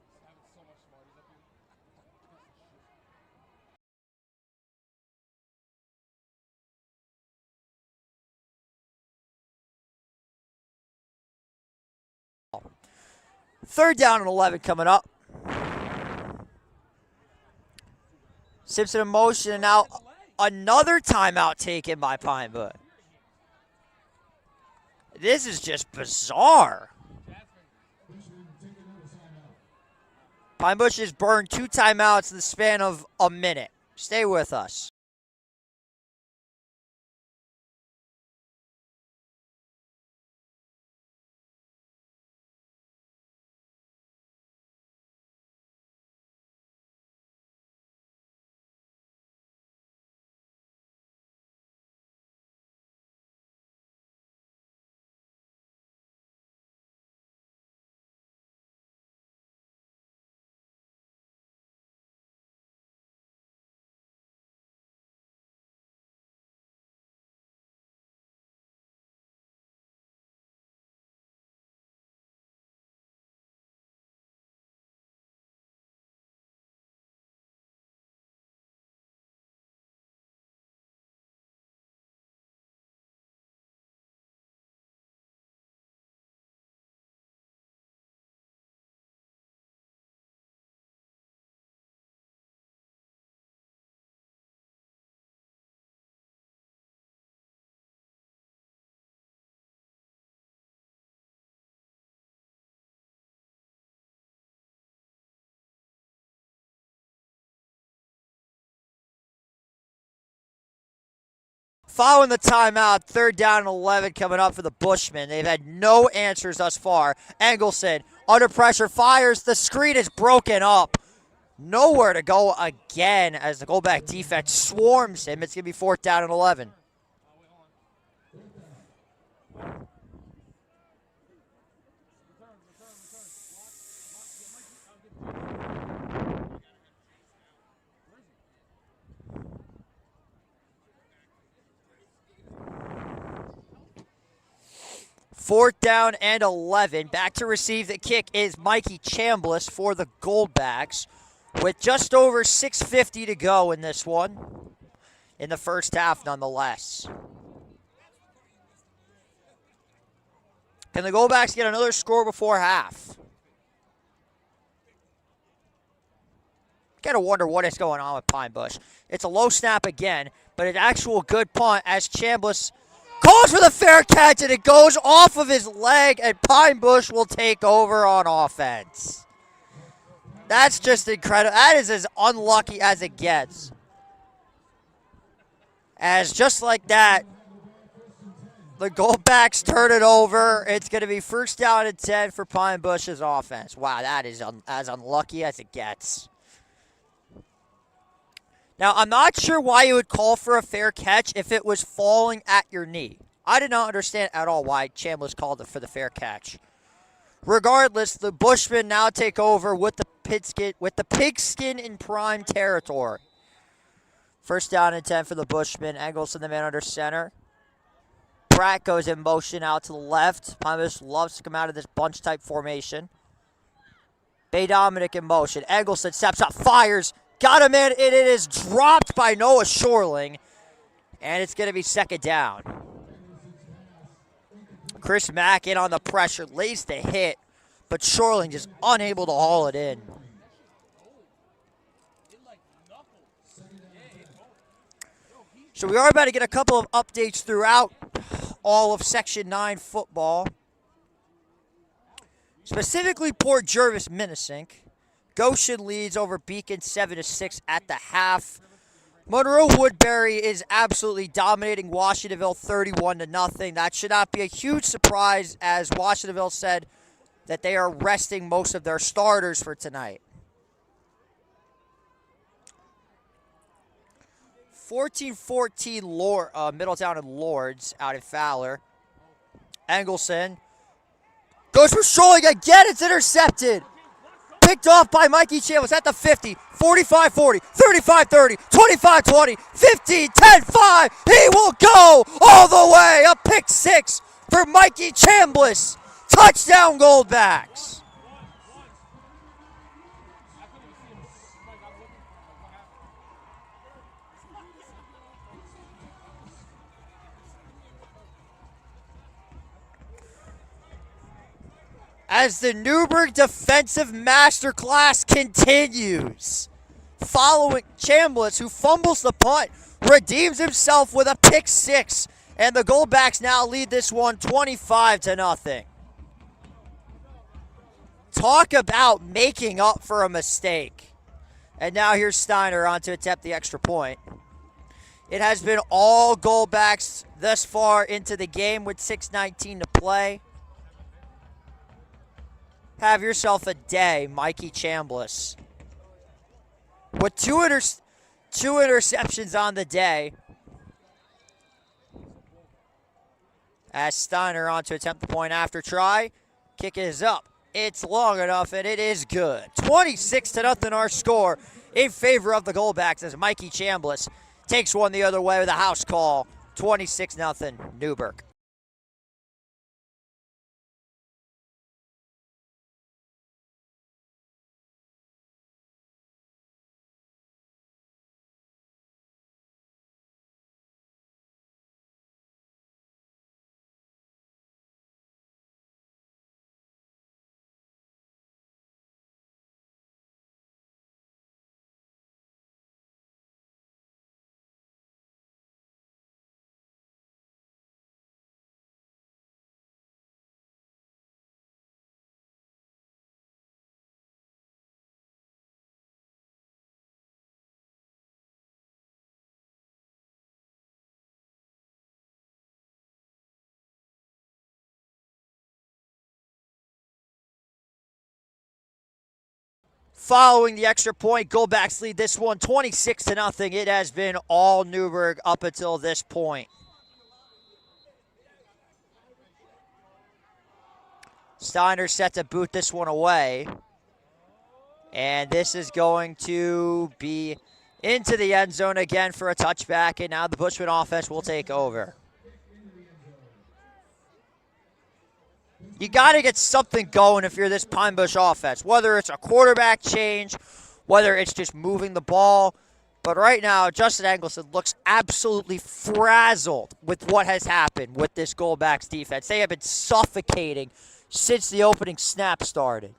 Third down and 11 coming up. Simpson in motion, and now another timeout taken by Pine Bush. This is just bizarre. Pine Bush has burned 2 timeouts in the span of a minute. Stay with us. Following the timeout, 3rd down and 11 coming up for the Bushmen. They've had no answers thus far. Engelson, under pressure, fires. The screen is broken up. Nowhere to go again as the goalback defense swarms him. It's going to be 4th down and 11. Fourth down and 11. Back to receive the kick is Mikey Chambliss for the Goldbacks with just over 6:50 to go in this one. In the first half, nonetheless. Can the Goldbacks get another score before half? Gotta wonder what is going on with Pine Bush. It's a low snap again, but an actual good punt as Chambliss calls for the fair catch, and it goes off of his leg, and Pine Bush will take over on offense. That's just incredible. That is as unlucky as it gets. As just like that, the Goldbacks turn it over. It's going to be 1st down and 10 for Pine Bush's offense. Wow, that is as unlucky as it gets. Now, I'm not sure why you would call for a fair catch if it was falling at your knee. I did not understand at all why Chambliss called it for the fair catch. Regardless, the Bushmen now take over with the pigskin in prime territory. 1st down and 10 for the Bushmen. Engelson, the man under center. Pratt goes in motion out to the left. Pine Bush loves to come out of this bunch-type formation. Bay Dominic in motion. Engelson steps up, fires. Got him in, and it is dropped by Noah Shorling, and it's going to be 2nd down. Chris Mack in on the pressure, lays the hit, but Shorling just unable to haul it in. So we are about to get a couple of updates throughout all of Section 9 football. Specifically, Port Jervis Minnesink Goshen leads over Beacon 7-6 at the half. Monroe Woodbury is absolutely dominating Washingtonville 31-0. That should not be a huge surprise, as Washingtonville said that they are resting most of their starters for tonight. 14-14 Middletown and Lords out in Fowler. Engelson goes for Strolling again. It's intercepted. Picked off by Mikey Chambliss at the 50, 45-40, 35-30, 25-20, 15, 10-5. He will go all the way. A pick six for Mikey Chambliss. Touchdown Goldbacks. As the Newburgh defensive masterclass continues. Following Chambliss, who fumbles the punt, redeems himself with a pick six. And the Goldbacks now lead this one 25-0. Talk about making up for a mistake. And now here's Steiner on to attempt the extra point. It has been all Goldbacks thus far into the game with 6:19 to play. Have yourself a day, Mikey Chambliss. With two interceptions on the day. As Steiner on to attempt the point after try. Kick is up. It's long enough, and it is good. 26-0 our score in favor of the Goldbacks as Mikey Chambliss takes one the other way with a house call. 26-0 Newburgh. Following the extra point, Goldbacks lead this one 26-0. It has been all Newburgh up until this point. Steiner set to boot this one away. And this is going to be into the end zone again for a touchback. And now the Bushman offense will take over. You got to get something going if you're this Pine Bush offense, whether it's a quarterback change, whether it's just moving the ball. But right now, Justin Engelson looks absolutely frazzled with what has happened with this Goldbacks defense. They have been suffocating since the opening snap started.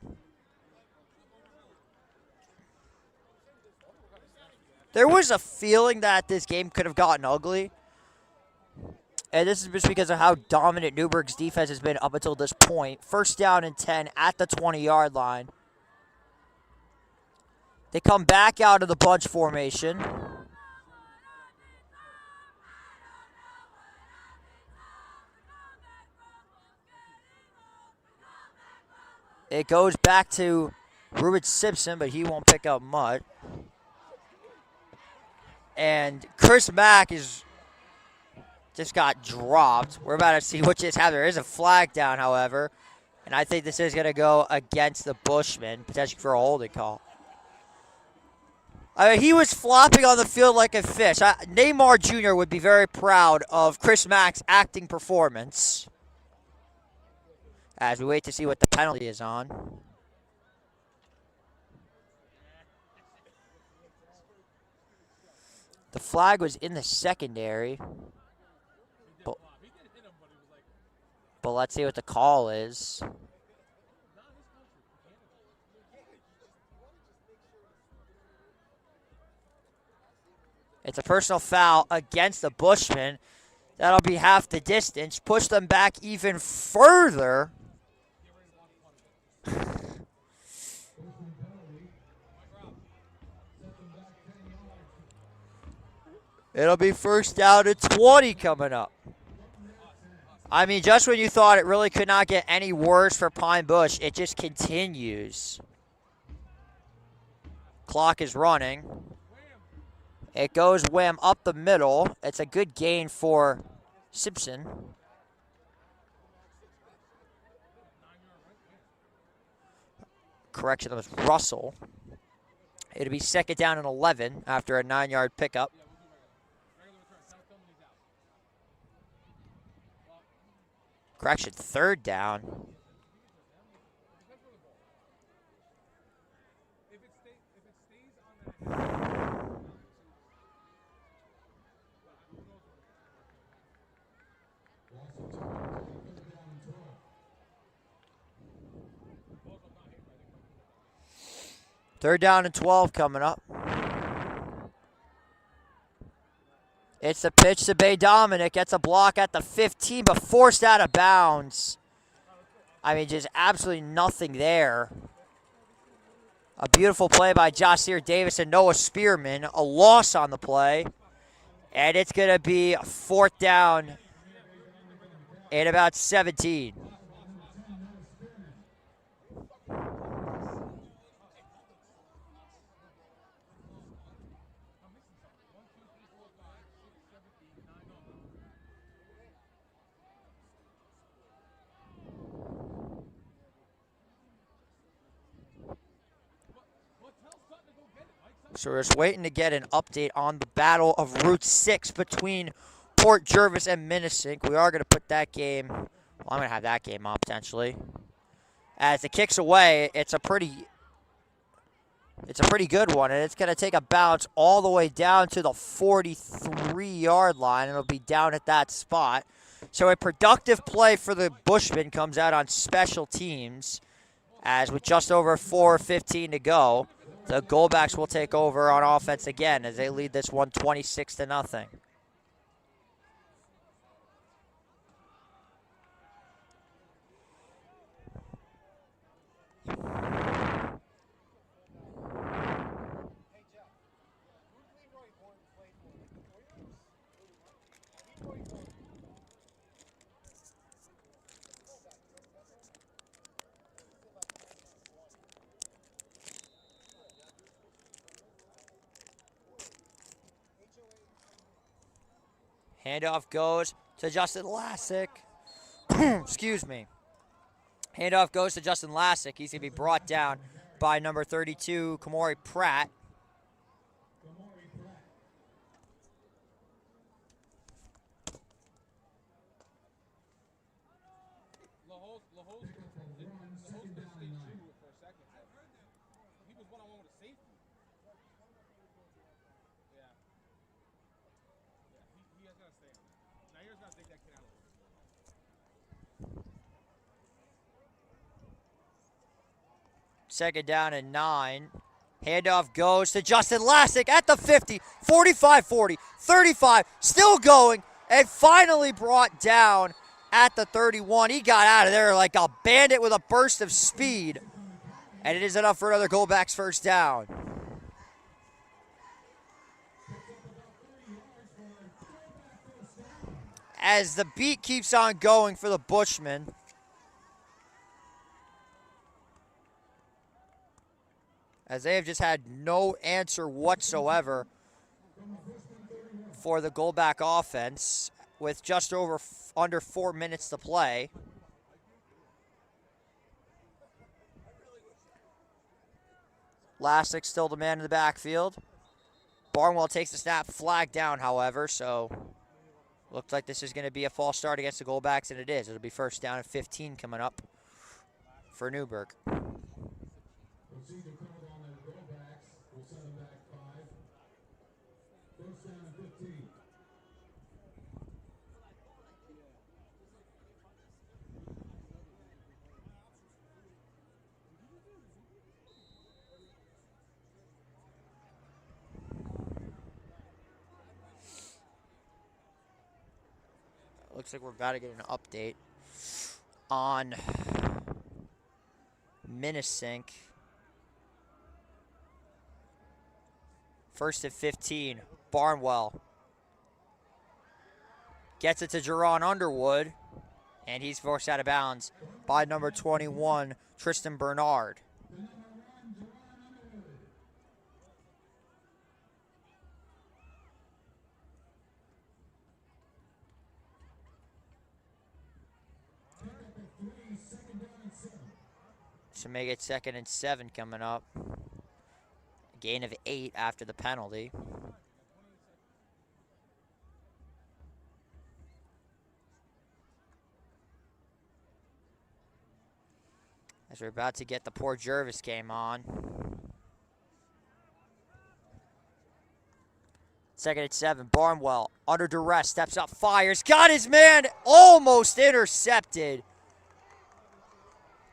There was a feeling that this game could have gotten ugly. And this is just because of how dominant Newburgh's defense has been up until this point. First down and 10 at the 20-yard line. They come back out of the bunch formation. It goes back to Ruben Simpson, but he won't pick up much. And Chris Mack is just got dropped. We're about to see what just happened. There is a flag down, however. And I think this is going to go against the Bushman, potentially for a holding call. I mean, he was flopping on the field like a fish. Neymar Jr. would be very proud of Chris Mack's acting performance. As we wait to see what the penalty is on. The flag was in the secondary. But let's see what the call is. It's a personal foul against the Bushman. That'll be half the distance. Push them back even further. It'll be first down and 20 coming up. I mean, just when you thought it really could not get any worse for Pine Bush, it just continues. Clock is running. It goes wham up the middle. It's a good gain for Simpson. Correction, that was Russell. It'll be second down and 11 after a 9-yard pickup. Correction, third down. Third down and 12 coming up. It's the pitch to Bay Dominic. Gets a block at the 15, but forced out of bounds. I mean, just absolutely nothing there. A beautiful play by Josier Davis and Noah Spearman. A loss on the play. And it's going to be fourth down in about 17. So we're just waiting to get an update on the battle of Route 6 between Port Jervis and Minnesink. We are going to put that game, well, I'm going to have that game on potentially. As it kicks away, it's a pretty good one, and it's going to take a bounce all the way down to the 43-yard line. It'll be down at that spot. So a productive play for the Bushmen comes out on special teams, as with just over 4:15 to go. The Goldbacks will take over on offense again as they lead this one 26-0. Handoff goes to Justin Lassick. Excuse me. Handoff goes to Justin Lassick. He's going to be brought down by number 32, Kamori Pratt. Second down and 9. Handoff goes to Justin Lassick at the 50, 45-40, 35, still going, and finally brought down at the 31. He got out of there like a bandit with a burst of speed, and it is enough for another Goldbacks first down. As the beat keeps on going for the Bushmen, as they have just had no answer whatsoever for the Goldback offense with just under 4 minutes to play. Lassick still the man in the backfield. Barnwell takes the snap, flag down, however, so looks like this is going to be a false start against the Goldbacks, and it is. It'll be first down and 15 coming up for Newburgh. Looks like we're about to get an update on Minnesink. First and 15, Barnwell Gets it to Jerron Underwood, and he's forced out of bounds by number 21, Tristan Bernard. To make it 2nd and 7 coming up. A gain of 8 after the penalty. As we're about to get the Port Jervis game on. 2nd and 7, Barnwell under duress, steps up, fires, got his man, almost intercepted.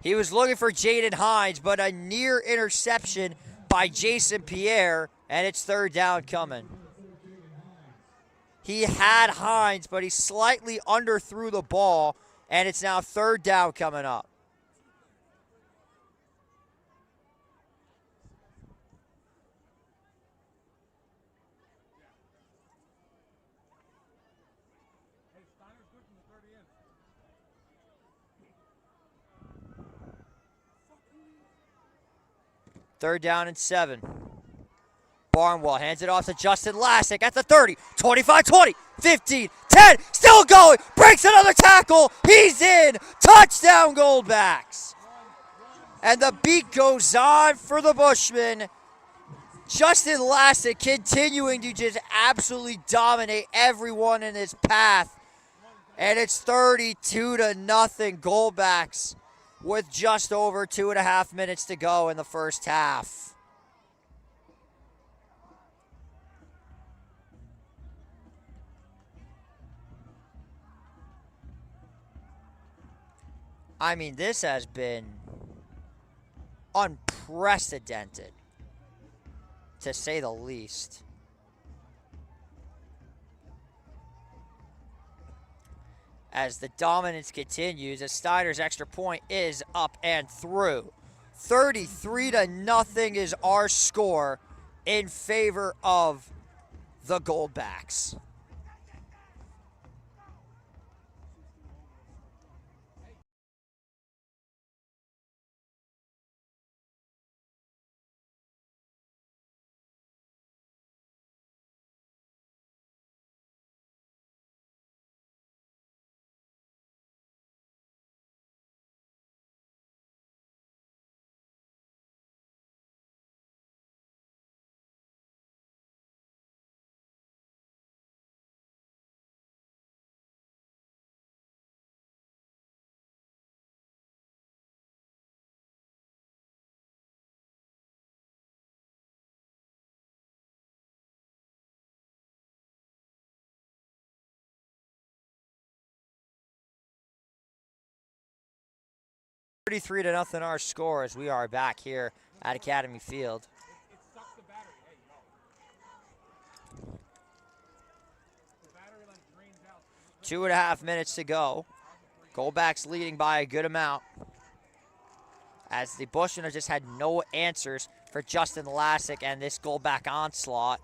He was looking for Jaden Hines, but a near interception by Jason Pierre, and it's 3rd down coming. He had Hines, but he slightly underthrew the ball, and it's now 3rd down coming up. Hey, Steiner's good from the 30 in. 3rd down and 7. Barnwell hands it off to Justin Lassick at the 30, 25, 20, 15, 10, still going, breaks another tackle, he's in, touchdown Goldbacks. And the beat goes on for the Bushmen. Justin Lassick continuing to just absolutely dominate everyone in his path. And it's 32-0 Goldbacks with just over 2.5 minutes to go in the first half. I mean, this has been unprecedented, to say the least. As the dominance continues, as Steiner's extra point is up and through. 33-0 is our score in favor of the Goldbacks. Thirty-three to nothing our score as we are back here at Academy Field. It sucks the battery. Hey, yo. The battery like drains out. 2.5 minutes to go. Goldbacks leading by a good amount. As the Bushmen have just had no answers for Justin Lassick and this Goldback onslaught.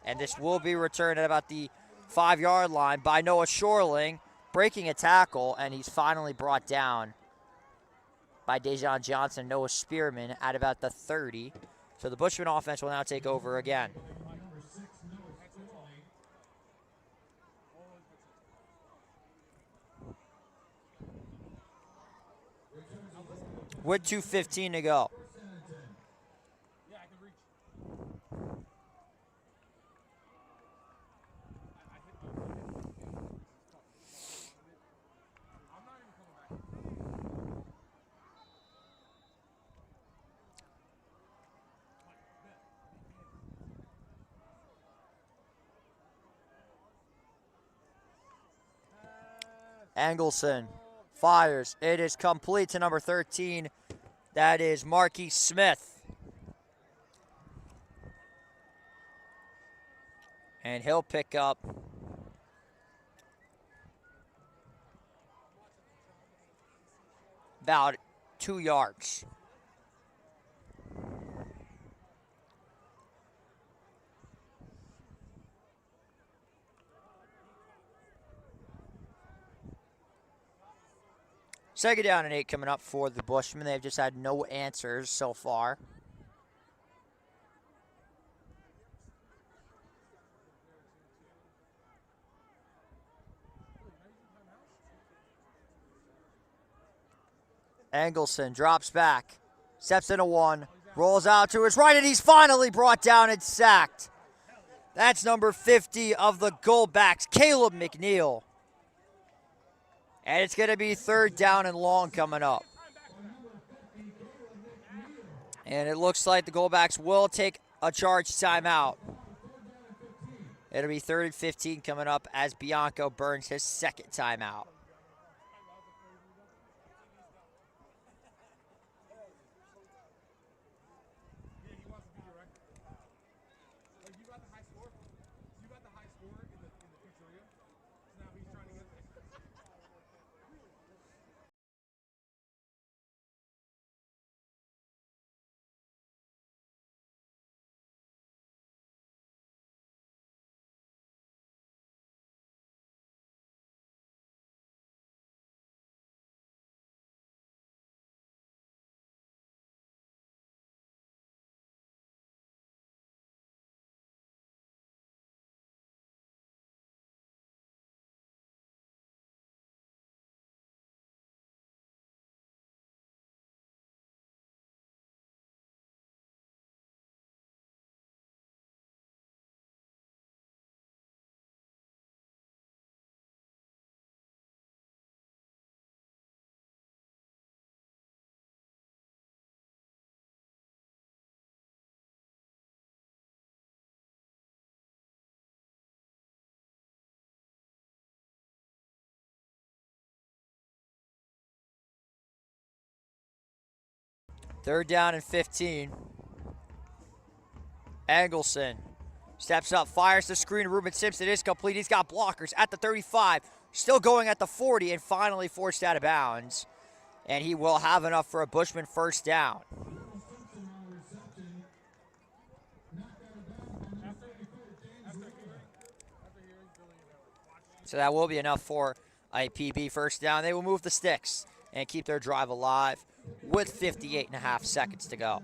And this will be returned at about the 5-yard line by Noah Shorling, breaking a tackle, and he's finally brought down by Dejon Johnson, Noah Spearman at about the 30. So the Bushman offense will now take over again. With 2:15 to go. Yeah, I can reach. I'm not even coming back. Engelson fires. It is complete to number 13. That is Marquis Smith. And he'll pick up about 2 yards. Second down and 8 coming up for the Bushmen. They've just had no answers so far. Engelson drops back, steps into one, rolls out to his right, and he's finally brought down and sacked. That's number 50 of the Goldbacks, Caleb McNeil. And it's going to be third down and long coming up. And it looks like the Goldbacks will take a charge timeout. It'll be 3rd and 15 coming up as Bianco burns his second timeout. Third down and 15. Engelson steps up, fires the screen. Ruben Simpson is complete. He's got blockers at the 35, still going at the 40, and finally forced out of bounds. And he will have enough for a Bushman first down. So that will be enough for a PB first down. They will move the sticks and keep their drive alive with 58.5 seconds to go.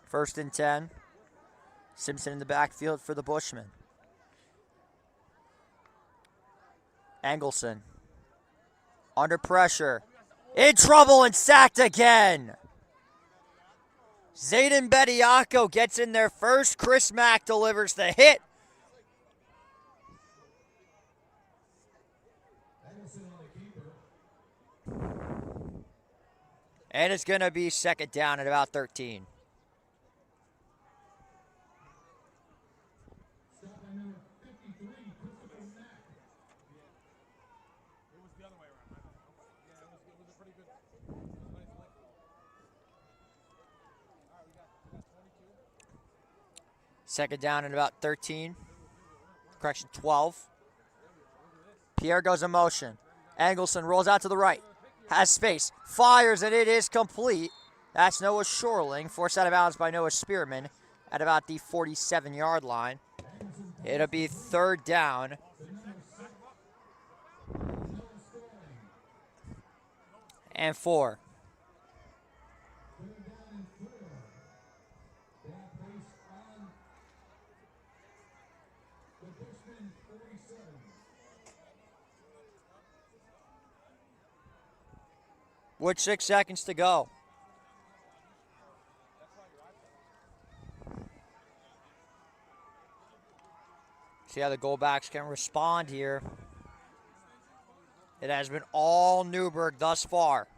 First and 10. Simpson in the backfield for the Bushmen. Engelson under pressure, in trouble and sacked again. Zayden Bediako gets in there first. Chris Mack delivers the hit. And it's going to be second down at about 13. Second down at about 13. Correction, 12. Pierre goes in motion. Engelson rolls out to the right. Has space. Fires, and it is complete. That's Noah Shorling. Forced out of bounds by Noah Spearman at about the 47-yard line. It'll be third down. And 4. With 6 seconds to go. See how the Goldbacks can respond here. It has been all Newburgh thus far.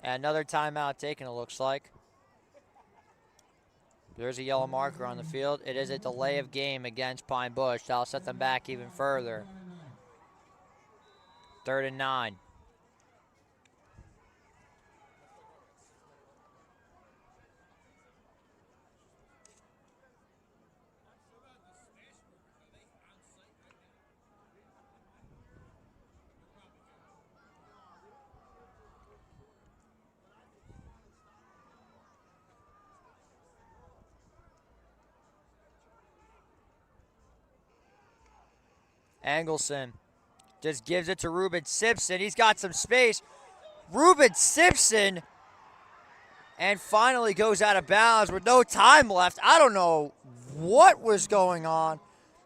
And another timeout taken, it looks like. There's a yellow marker on the field. It is a delay of game against Pine Bush. That'll set them back even further. 3rd and 9. Engelson just gives it to Ruben Simpson. He's got some space. Ruben Simpson and finally goes out of bounds with no time left. I don't know what was going on,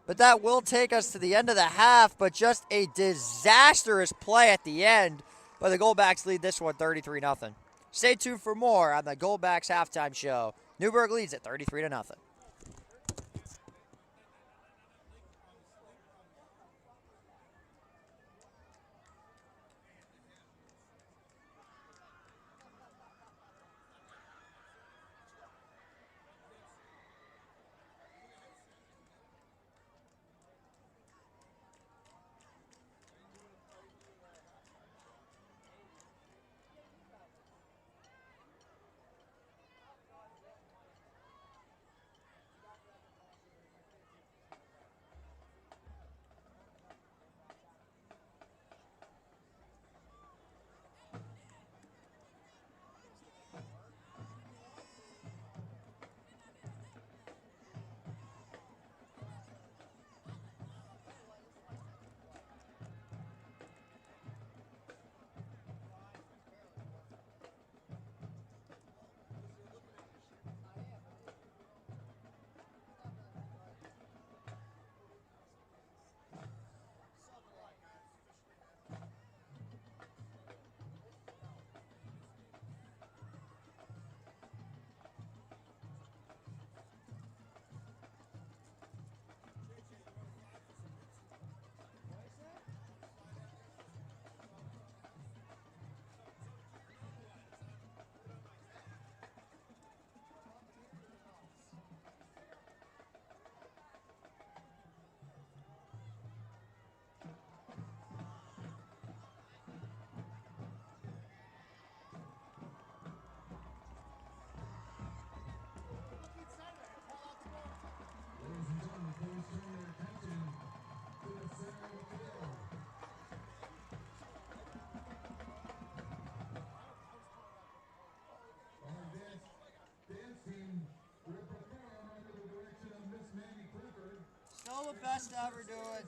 but that will take us to the end of the half, but just a disastrous play at the end. But the Goldbacks lead this one 33-0. Stay tuned for more on the Goldbacks halftime show. Newburgh leads at 33-0. Still the best to ever do it.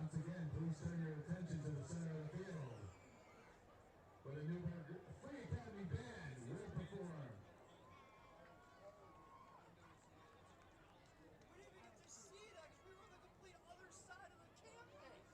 Once again, please turn your attention to the center of the field. For the Newburgh Free Academy Band will perform. We didn't even get to see that because we were on the complete other side of the campus.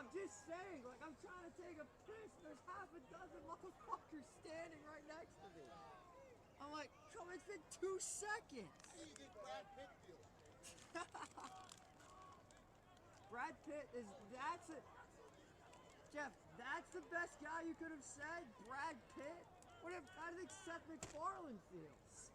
I'm just saying, like, I'm trying to take a piss, and there's half a dozen motherfuckers standing right next to me. I'm like, come, it's been 2 seconds. How do you think Brad Pitt feels? Brad Pitt that's it. Jeff, that's the best guy you could have said? Brad Pitt? How do you think Seth MacFarlane feels?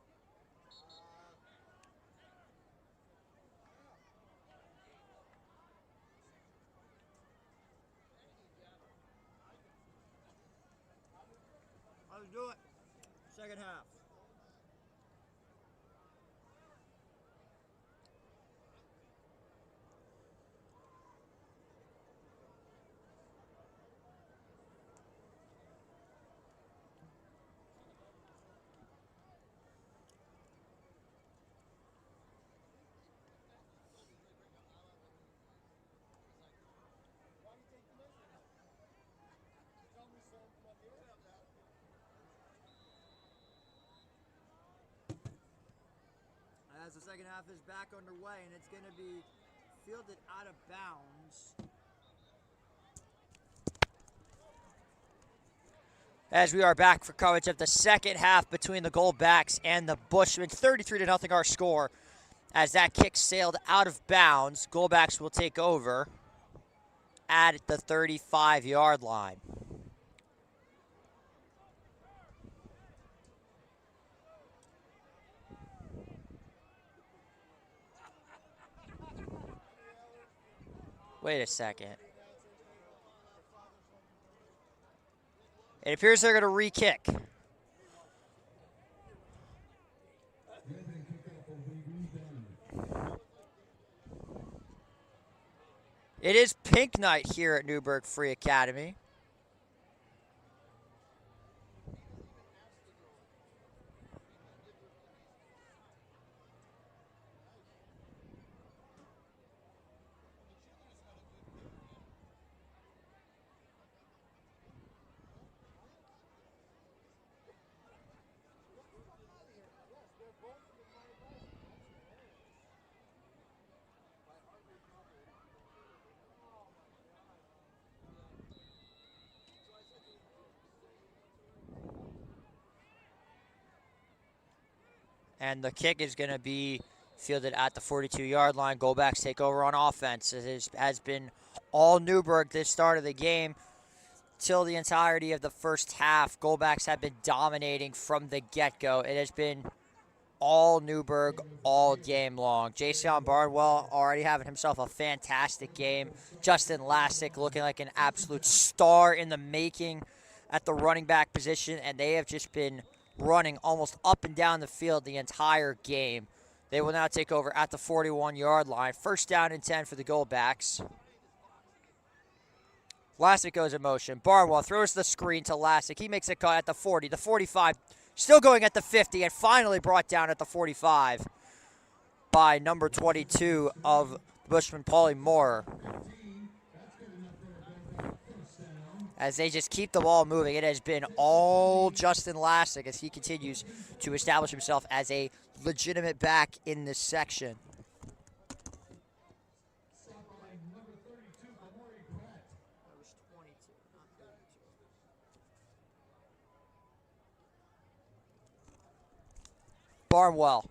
Let's do it. Second half. As the second half is back underway, and it's going to be fielded out of bounds. As we are back for coverage of the second half between the Goldbacks and the Bushmen. 33-0 our score. As that kick sailed out of bounds, Goldbacks will take over at the 35-yard line. Wait a second. It appears they're going to re-kick. It is pink night here at Newburgh Free Academy. And the kick is going to be fielded at the 42-yard line. Goldbacks take over on offense. It has been all Newburgh this start of the game till the entirety of the first half. Goldbacks have been dominating from the get-go. It has been all Newburgh all game long. Jason Barnwell already having himself a fantastic game. Justin Lassick looking like an absolute star in the making at the running back position, and they have just been running almost up and down the field the entire game. They will now take over at the 41-yard line. First down and 10 for the Goldbacks. Lassick goes in motion. Barnwell throws the screen to Lassick. He makes a cut at the 40, the 45, still going at the 50, and finally brought down at the 45 by number 22 of Bushman, Paulie Moore. As they just keep the ball moving. It has been all Justin Lassick as he continues to establish himself as a legitimate back in this section. Barnwell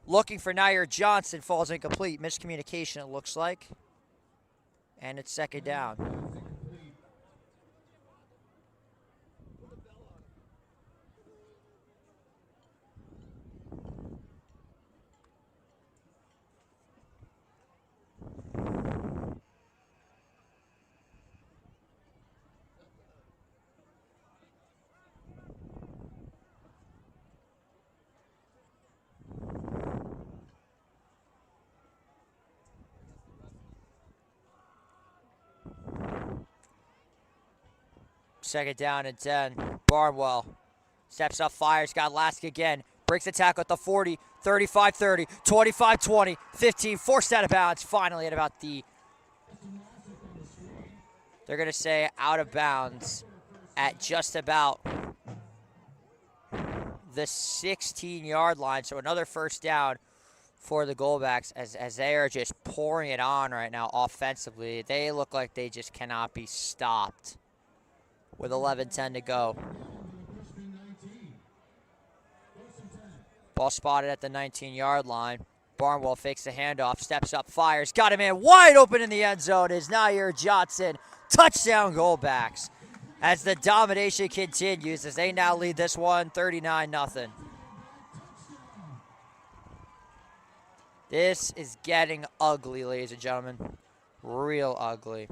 looking for Nair Johnson, falls incomplete. Miscommunication, it looks like. And it's second down. Second down and 10. Barnwell steps up, fires, got Lassick again. Breaks the tackle at the 40, 35-30, 25-20, 15, forced out of bounds. Finally at about the, they're going to say out of bounds at just about the 16-yard line. So another first down for the goalbacks as they are just pouring it on right now offensively. They look like they just cannot be stopped with 11:10 to go. Ball spotted at the 19-yard line. Barnwell fakes the handoff, steps up, fires, got him in wide open in the end zone is Nair Johnson. Touchdown goalbacks as the domination continues as they now lead this one 39-0. This is getting ugly, ladies and gentlemen. Real ugly.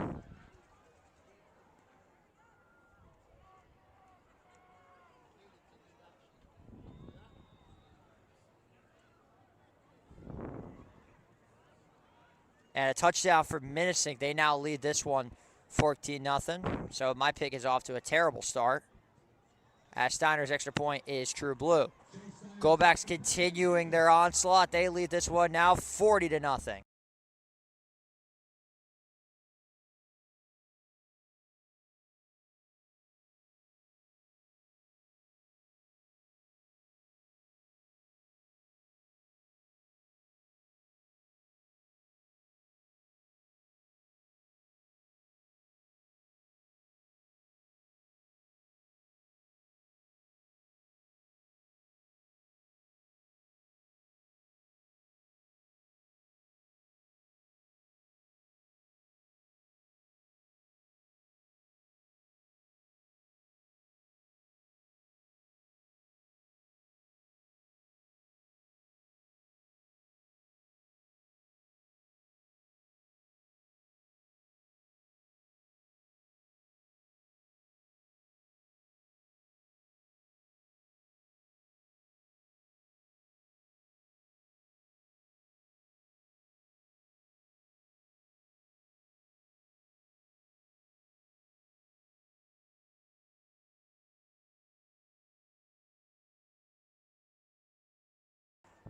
And a touchdown for Minnesink. They now lead this one 14-0. So my pick is off to a terrible start. As Steiner's extra point is true blue. Goldbacks continuing their onslaught. They lead this one now 40-0.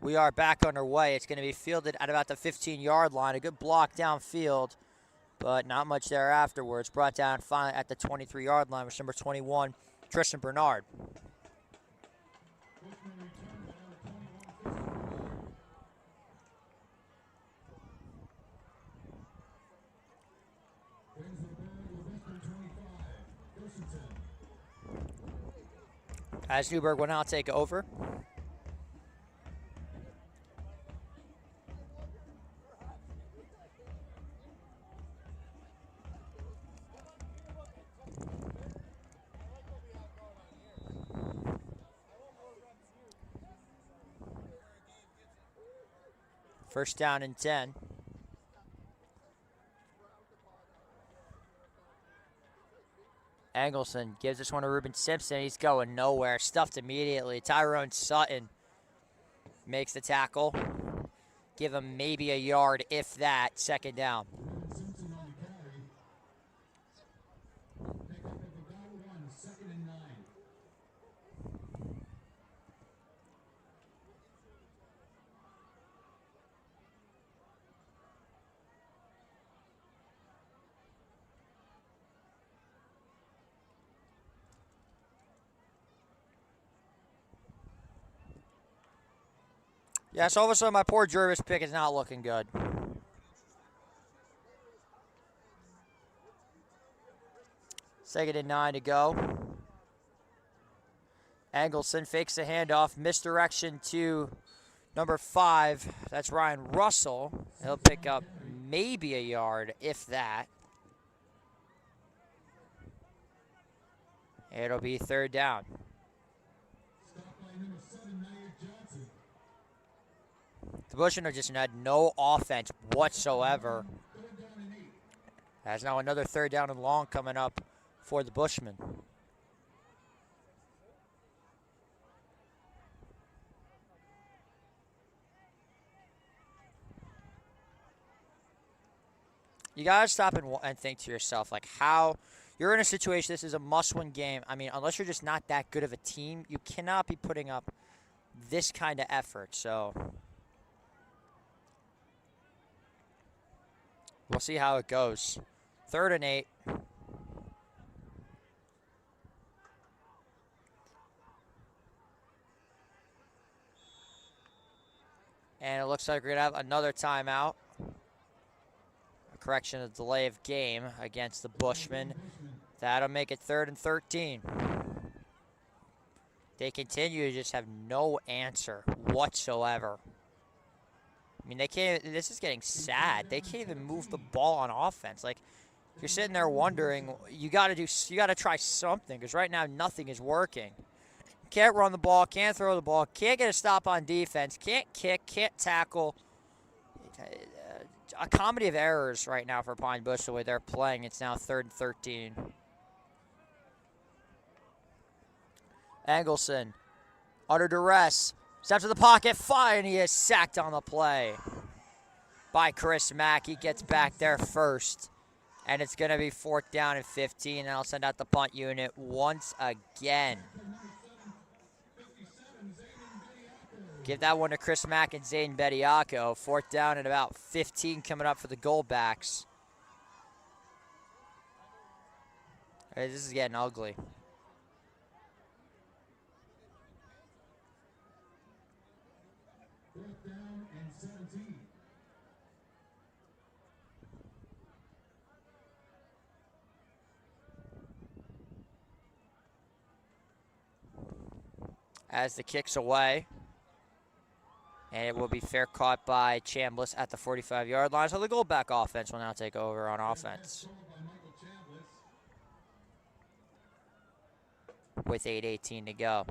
We are back underway. It's going to be fielded at about the 15-yard line. A good block downfield, but not much there afterwards. Brought down finally at the 23-yard line with number 21, Tristan Bernard. As Newberg will now take over. First down and 10. Engelson gives this one to Ruben Simpson. He's going nowhere. Stuffed immediately. Tyrone Sutton makes the tackle. Give him maybe a yard, if that. Second down. Yeah, so all of a sudden my poor Jervis pick is not looking good. Second and 9 to go. Engelson fakes the handoff. Misdirection to number 5. That's Ryan Russell. He'll pick up maybe a yard, if that. It'll be third down. The Bushmen just had no offense whatsoever. As now another third down and long coming up for the Bushmen. You got to stop and think to yourself, like, how you're in a situation, this is a must-win game. I mean, unless you're just not that good of a team, you cannot be putting up this kind of effort. So we'll see how it goes. 3rd and 8. And it looks like we're going to have another timeout. A correction, a delay of game against the Bushmen. That'll make it 3rd and 13. They continue to just have no answer whatsoever. I mean, they can't. This is getting sad. They can't even move the ball on offense. Like, you're sitting there wondering, you got to try something, because right now nothing is working. Can't run the ball, can't throw the ball, can't get a stop on defense, can't kick, can't tackle. A comedy of errors right now for Pine Bush the way they're playing. It's now 3rd and 13. Engelson, under duress, steps to the pocket, fire, and he is sacked on the play by Chris Mack. He gets back there first, and it's going to be 4th down and 15, and I'll send out the punt unit once again. Give that one to Chris Mack and Zayden Bediako. 4th down and about 15 coming up for the Goldbacks. Hey, this is getting ugly. Down and 17. As the kick's away. And it will be fair caught by Chambliss at the 45-yard line. So the Goldback offense will now take over on offense. With 8:18 to go.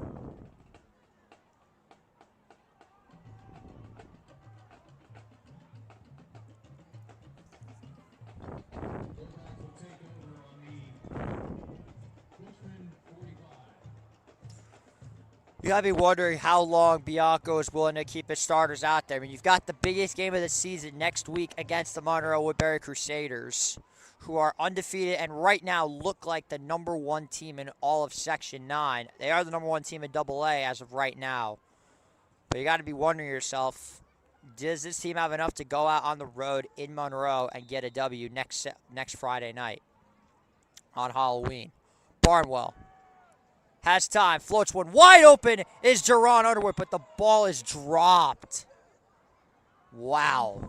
You gotta be wondering how long Bianco is willing to keep his starters out there. I mean, you've got the biggest game of the season next week against the Monroe Woodbury Crusaders, who are undefeated and right now look like the #1 team in all of Section 9. They are the #1 team in AA as of right now. But you gotta be wondering yourself, does this team have enough to go out on the road in Monroe and get a W next Friday night on Halloween? Barnwell has time, floats one wide open, is Jerron Underwood, but the ball is dropped. Wow.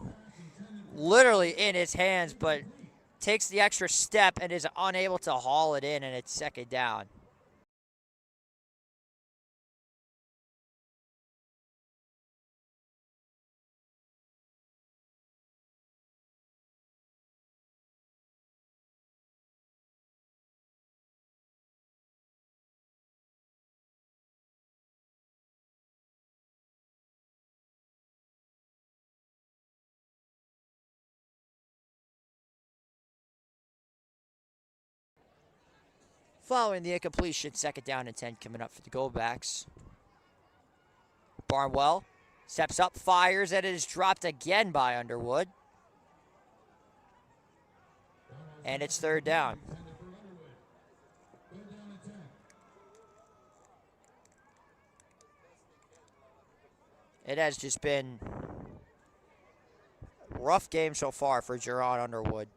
Literally in his hands, but takes the extra step and is unable to haul it in, and it's 2nd down. Following the incompletion, 2nd down and 10 coming up for the Goldbacks. Barnwell steps up, fires, and it is dropped again by Underwood. And it's 3rd down. It has just been a rough game so far for Jerron Underwood.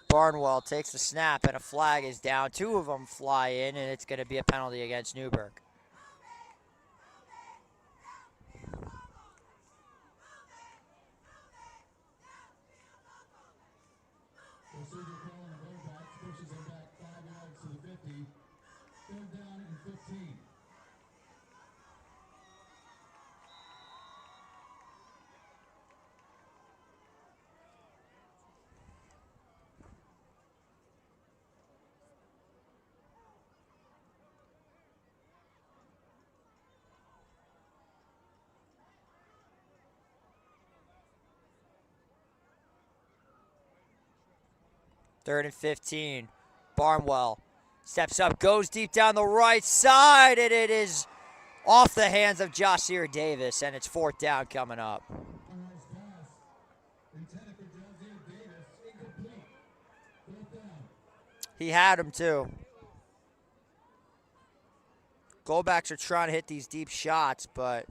Barnwell takes the snap, and a flag is down. 2 of them fly in, and it's going to be a penalty against Newburgh. Pushes him back 5 yards to the 50. 3rd down and 15. Third and 15. Barnwell steps up, goes deep down the right side, and it is off the hands of Josier Davis, and it's 4th down coming up. He had him too. Goldbacks are trying to hit these deep shots, but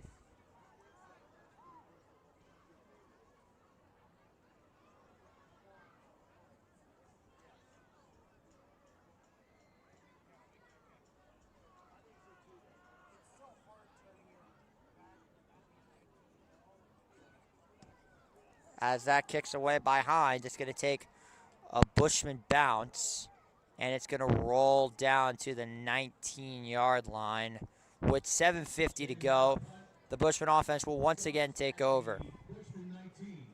as that kicks away behind, it's going to take a Bushman bounce, and it's going to roll down to the 19-yard line. With 7:50 to go, the Bushman offense will once again take over. Bushman 19.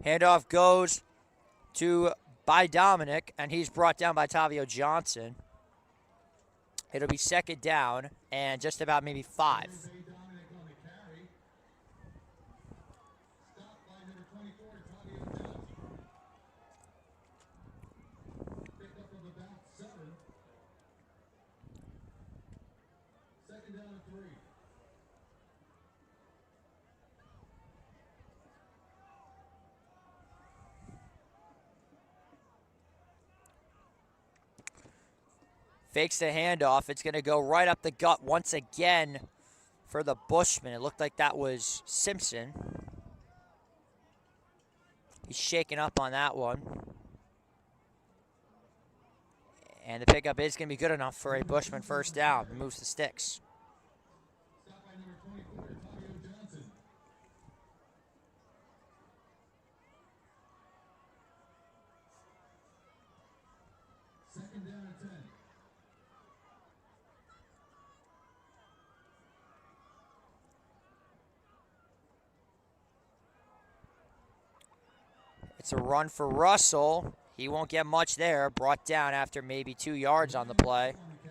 Handoff goes by Dominic, and he's brought down by Tavio Johnson. It'll be second down and just about maybe 5. Dominic on the carry. Stopped by number 24, Tavio Johnson. Pick up of about 7. Second down and 3. Fakes the handoff. It's going to go right up the gut once again for the Bushman. It looked like that was Simpson. He's shaking up on that one. And the pickup is going to be good enough for a Bushman first down. Moves the sticks. Stopped by number 24, Tavio Johnson. Second down and 10. It's a run for Russell. He won't get much there. Brought down after maybe 2 yards on the play. On the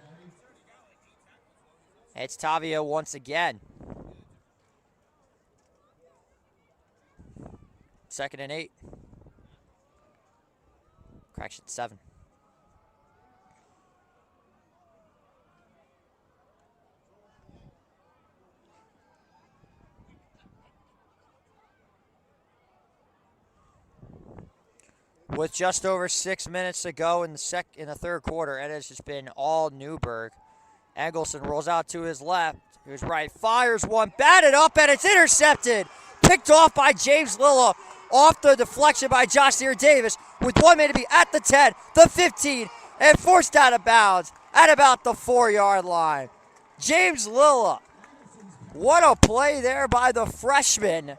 carry. It's Tavio once again. Second and 8. Correction, 7. With just over 6 minutes to go in the third quarter, it has just been all Newburgh. Eggleston rolls out to his left, to his right, fires one, batted up, and it's intercepted. Picked off by James Lilla, off the deflection by Joshua Davis, with 1 minute to be at the 10, the 15, and forced out of bounds at about the 4-yard line. James Lilla, what a play there by the freshman.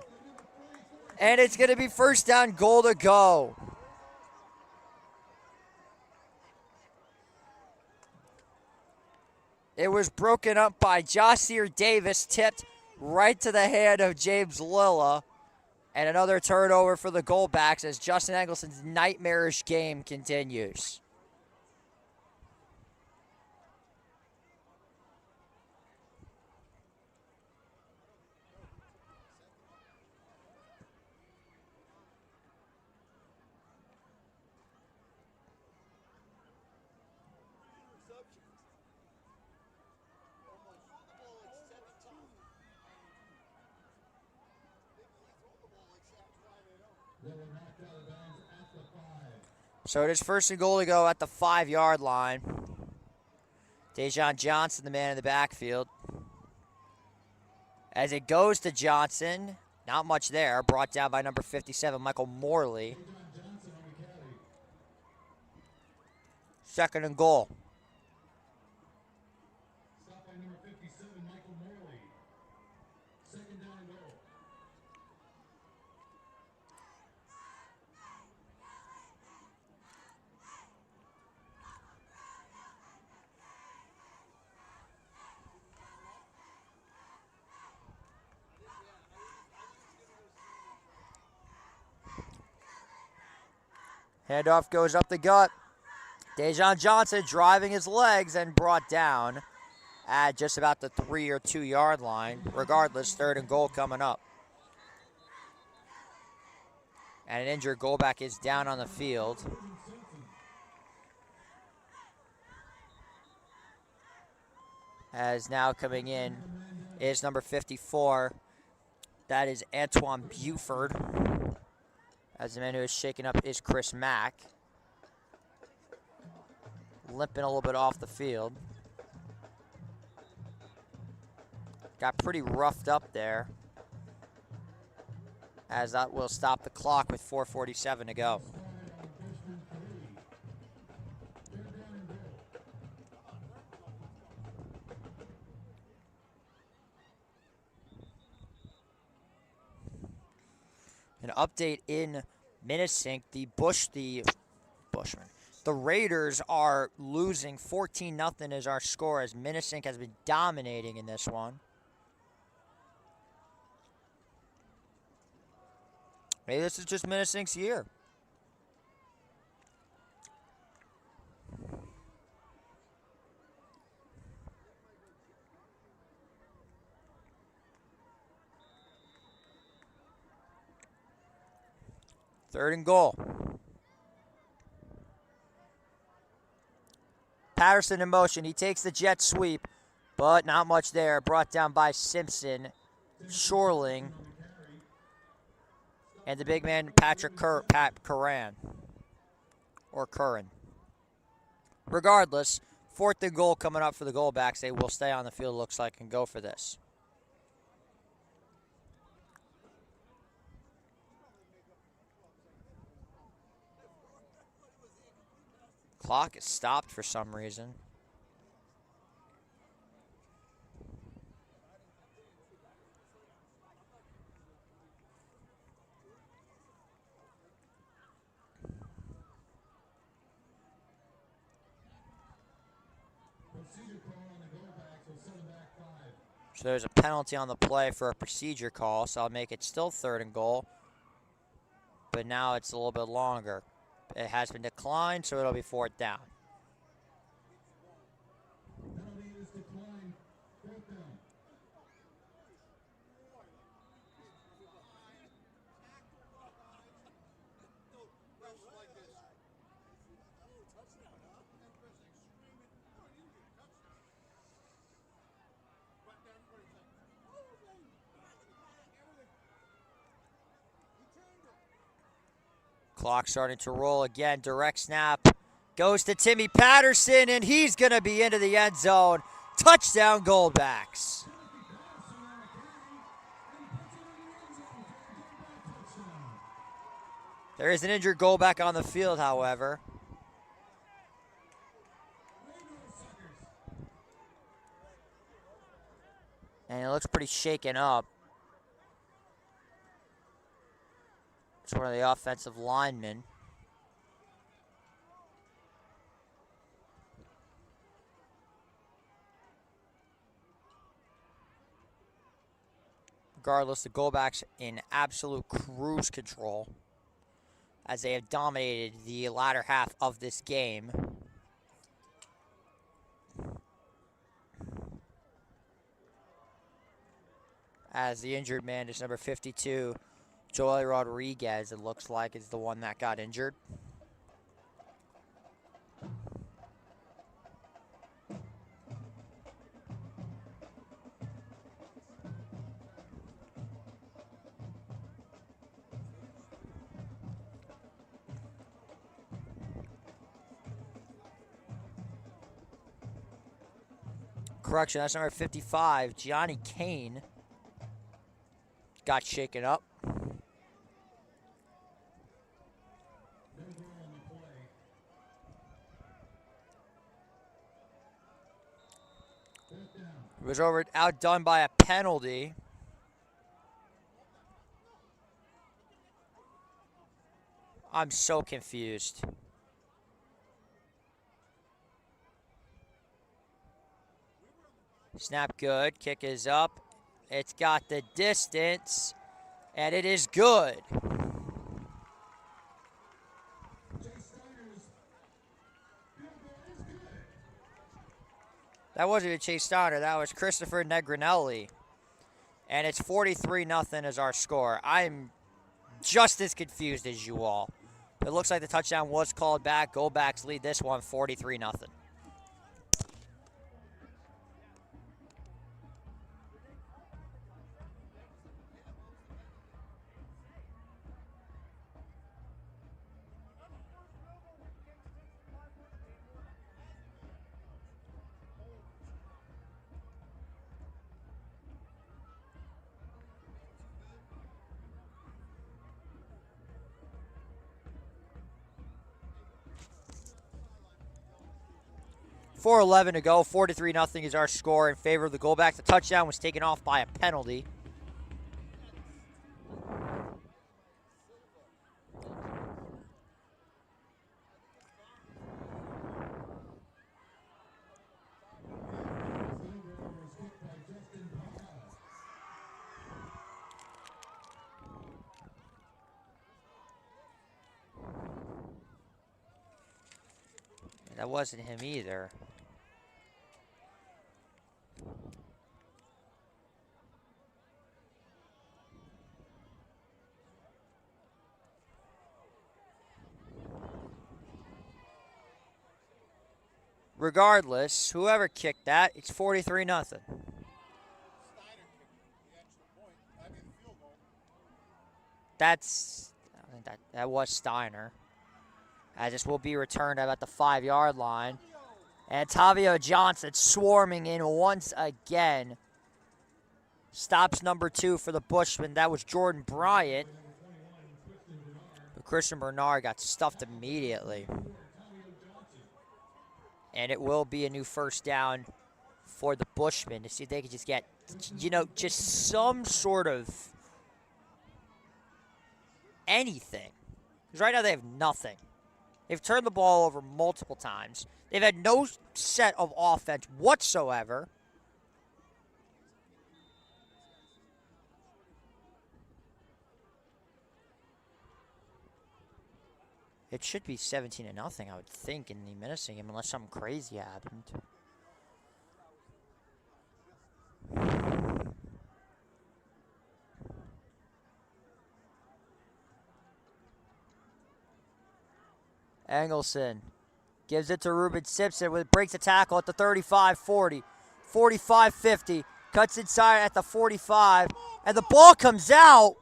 And it's going to be first down, goal to go. It was broken up by Joshua Davis, tipped right to the hand of James Lilla. And another turnover for the Goldbacks as Justin Eggleston's nightmarish game continues. So it is first and goal to go at the 5-yard line. Dejon Johnson, the man in the backfield. As it goes to Johnson, not much there. Brought down by number 57, Michael Morley. Second and goal. Stopped by number 57, Michael Morley. Second down and goal. Handoff goes up the gut. Dejon Johnson driving his legs and brought down at just about the 3 or 2 yard line. Regardless, 3rd and goal coming up. And an injured goalback is down on the field. As now coming in is number 54. That is Antoine Buford. As the man who is shaken up is Chris Mack. Limping a little bit off the field. Got pretty roughed up there. As that will stop the clock with 4:47 to go. An update in Minnesink, the Raiders are losing 14-0 is our score as Minnesink has been dominating in this one. Maybe this is just Minnesink's year. Third and goal. Patterson in motion. He takes the jet sweep, but not much there. Brought down by Simpson, Shorling, and the big man, Pat Curran. Or Curran. Regardless, 4th and goal coming up for the goalbacks. They will stay on the field, looks like, and go for this. Clock is stopped for some reason. So there's a penalty on the play for a procedure call, so I'll make it still 3rd and goal. But now it's a little bit longer. It has been declined, so it'll be 4th down. Penalty is declined. 4th down. Clock starting to roll again. Direct snap goes to Timmy Patterson, and he's going to be into the end zone. Touchdown, Goldbacks. There is an injured goalback on the field, however. And it looks pretty shaken up. It's one of the offensive linemen. Regardless, the goalbacks in absolute cruise control as they have dominated the latter half of this game. As the injured man is number 52, Joey Rodriguez, it looks like, is the one that got injured. Correction, that's number 55, Johnny Kane, got shaken up. It was outdone by a penalty. I'm so confused. Snap good. Kick is up. It's got the distance. And it is good. That wasn't even Chase Steiner. That was Christopher Negrinelli. And it's 43-0 is our score. I'm just as confused as you all. It looks like the touchdown was called back. Go-Backs lead this one 43-0. .4:11 to go. 43-0 is our score in favor of the Go-Backs. The touchdown was taken off by a penalty. That wasn't him either. Regardless, whoever kicked that, it's 43-0. Steiner kicked the extra point. I mean, the field goal. I think that was Steiner. As this will be returned at the 5-yard line. And Tavio Johnson swarming in once again. Stops number 2 for the Bushmen. That was Jordan Bryant. But Christian Bernard got stuffed immediately. And it will be a new first down for the Bushmen to see if they can just get, just some sort of anything. Because right now they have nothing. They've turned the ball over multiple times. They've had no set of offense whatsoever. It should be 17-0, I would think, in the menacing game, unless something crazy happened. Engelson gives it to Ruben Simpson, with breaks a tackle at the 35-40, 45-50, cuts inside at the 45, and the ball comes out.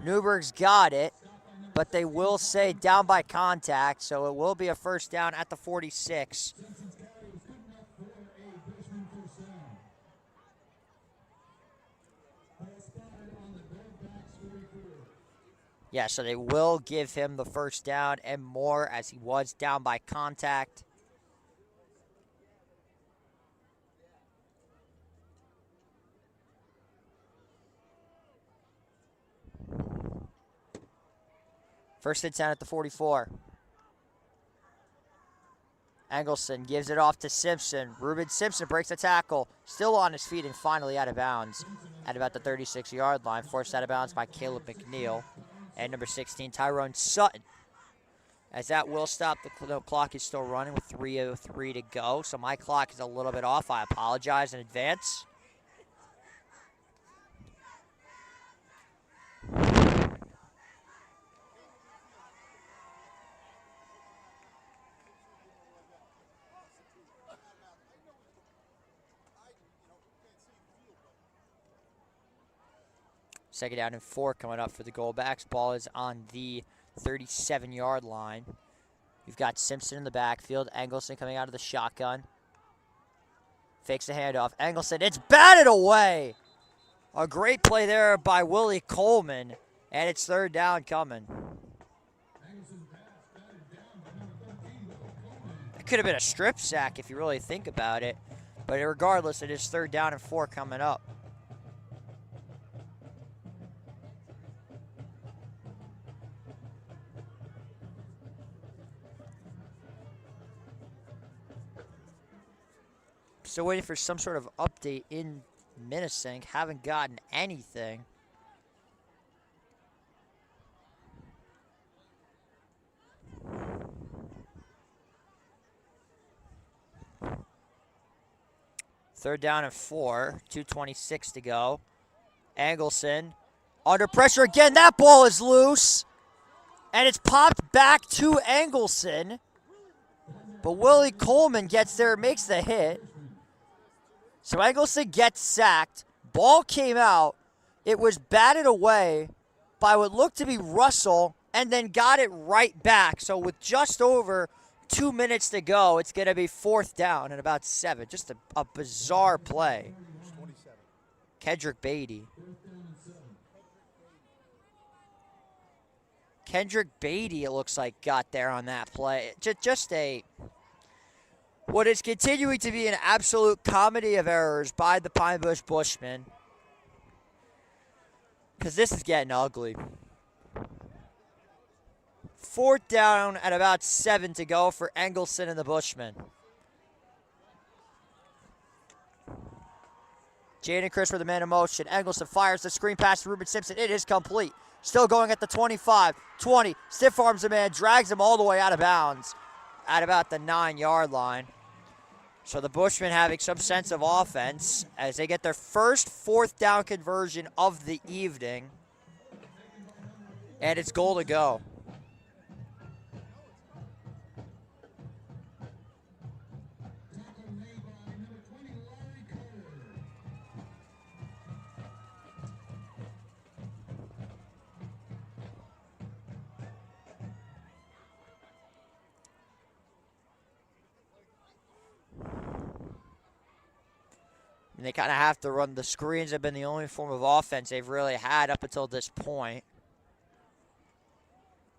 Newberg's got it, but they will say down by contact, so it will be a first down at the 46. Yeah, so they will give him the first down and more, as he was down by contact. First and 10 at the 44. Engelson gives it off to Simpson. Ruben Simpson breaks the tackle, still on his feet and finally out of bounds at about the 36-yard line. Forced out of bounds by Caleb McNeil. And number 16, Tyrone Sutton. As that will stop, the clock is still running with 3:03 to go. So my clock is a little bit off. I apologize in advance. Second down and 4 coming up for the Go-Backs. Ball is on the 37-yard line. You've got Simpson in the backfield. Engelson coming out of the shotgun. Fakes the handoff. Engelson, it's batted away. A great play there by Willie Coleman. And it's third down coming. It could have been a strip sack if you really think about it. But regardless, it is third down and 4 coming up. Still waiting for some sort of update in Minisink. Haven't gotten anything. Third down and 4. 2:26 to go. Engelson under pressure again. That ball is loose. And it's popped back to Engelson. But Willie Coleman gets there, makes the hit. So Engelson gets sacked. Ball came out. It was batted away by what looked to be Russell and then got it right back. So with just over 2 minutes to go, it's going to be fourth down and about 7. Just a bizarre play. It's 27. Kendrick Beatty. Kendrick Beatty, it looks like, got there on that play. Just what is continuing to be an absolute comedy of errors by the Pine Bush Bushmen. Because this is getting ugly. Fourth down at about 7 to go for Engelson and the Bushmen. Jaden Chris with the man in motion. Engelson fires the screen pass to Ruben Simpson. It is complete. Still going at the 25, 20. Stiff arms the man, drags him all the way out of bounds at about the 9-yard line. So the Bushmen having some sense of offense as they get their first fourth down conversion of the evening. And it's goal to go. And they kind of have to run. The screens have been the only form of offense they've really had up until this point.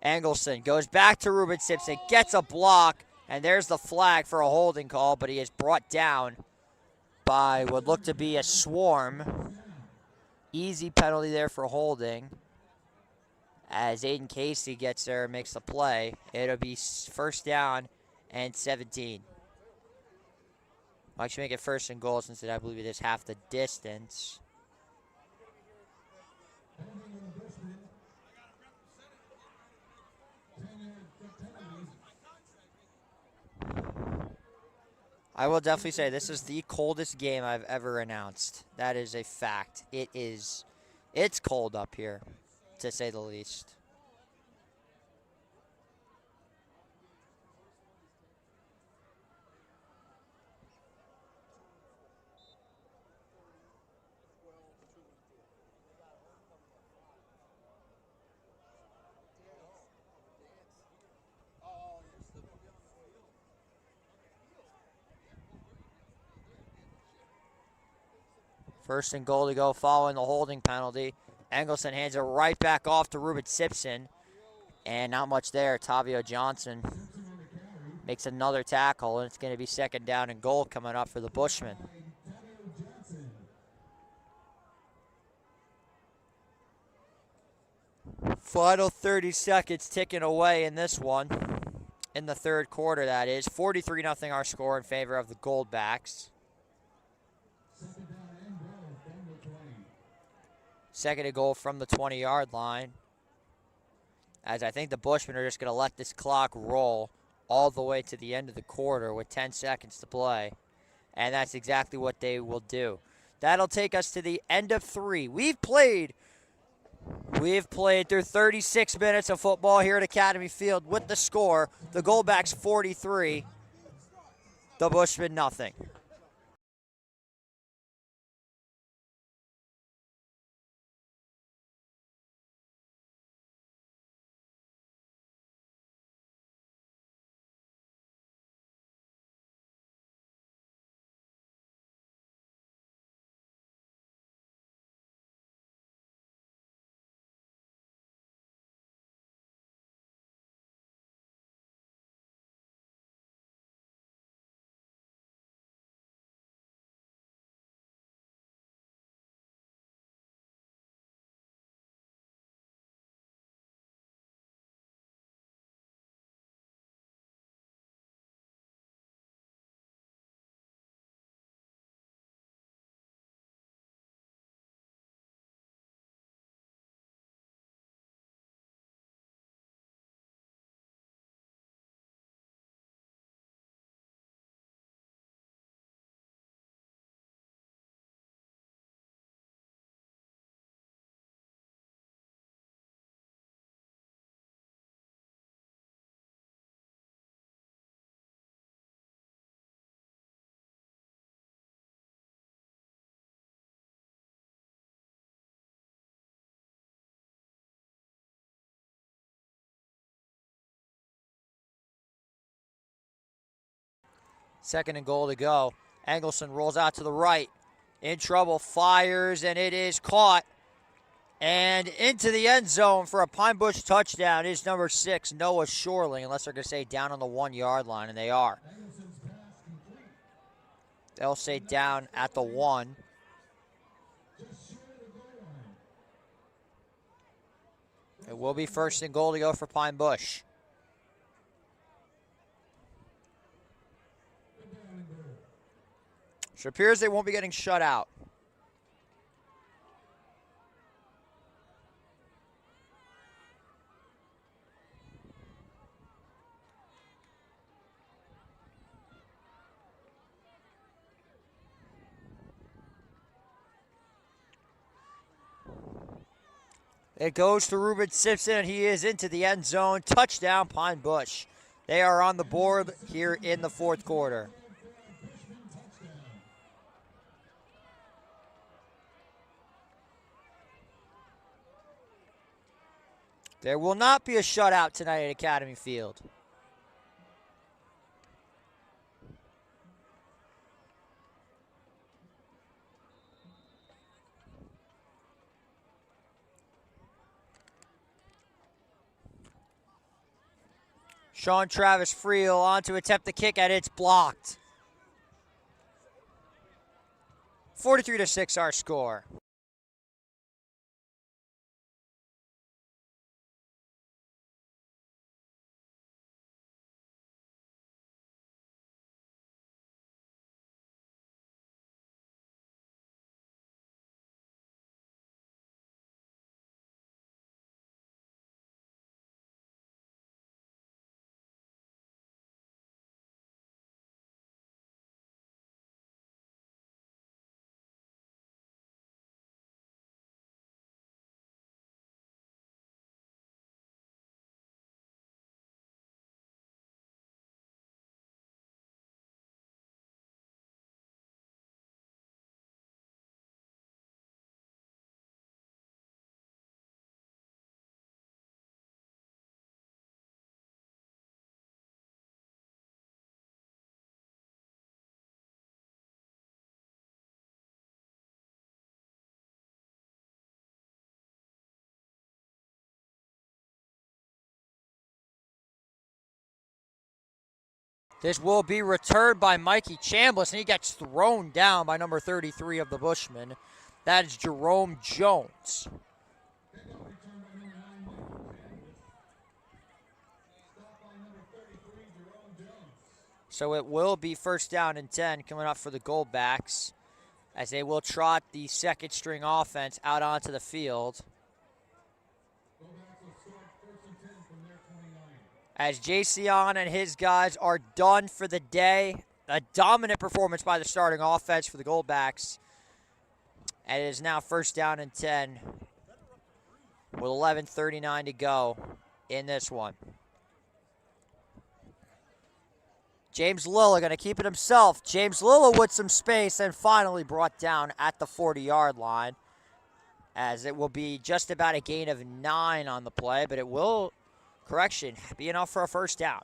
Engelson goes back to Ruben Simpson, gets a block, and there's the flag for a holding call, but he is brought down by what looked to be a swarm. Easy penalty there for holding. As Aiden Casey gets there and makes the play, it'll be first down and 17. I'll actually make it first and goal since I believe it is half the distance. I will definitely say this is the coldest game I've ever announced. That is a fact. It's cold up here, to say the least. First and goal to go following the holding penalty. Engelson hands it right back off to Ruben Simpson. And not much there. Tavio Johnson makes another tackle, and it's going to be second down and goal coming up for the Bushmen. Final 30 seconds ticking away in this one. In the third quarter, that is. 43-0 our score in favor of the Goldbacks. Second and goal from the 20-yard line. As I think the Bushmen are just going to let this clock roll all the way to the end of the quarter with 10 seconds to play. And that's exactly what they will do. That'll take us to the end of 3. We've played through 36 minutes of football here at Academy Field with the score. The Goldbacks 43, the Bushmen nothing. Second and goal to go. Engelson rolls out to the right. In trouble, fires, and it is caught. And into the end zone for a Pine Bush touchdown is number 6, Noah Shorling, unless they're going to say down on the 1-yard line, and they are. They'll say down at the 1. It will be first and goal to go for Pine Bush. So it appears they won't be getting shut out. It goes to Ruben Simpson, and he is into the end zone. Touchdown, Pine Bush. They are on the board here in the fourth quarter. There will not be a shutout tonight at Academy Field. Sean Travis Friel on to attempt the kick, and it's blocked. 43-6 our score. This will be returned by Mikey Chambliss, and he gets thrown down by number 33 of the Bushmen. That is Jerome Jones. So it will be first down and 10 coming up for the Goldbacks, as they will trot the second string offense out onto the field. As Jayceon and his guys are done for the day. A dominant performance by the starting offense for the Goldbacks. And it is now first down and 10 with 11:39 to go in this one. James Lilla going to keep it himself. James Lilla with some space and finally brought down at the 40-yard line, as it will be just about a gain of 9 on the play, but it will, correction, be enough for a first down.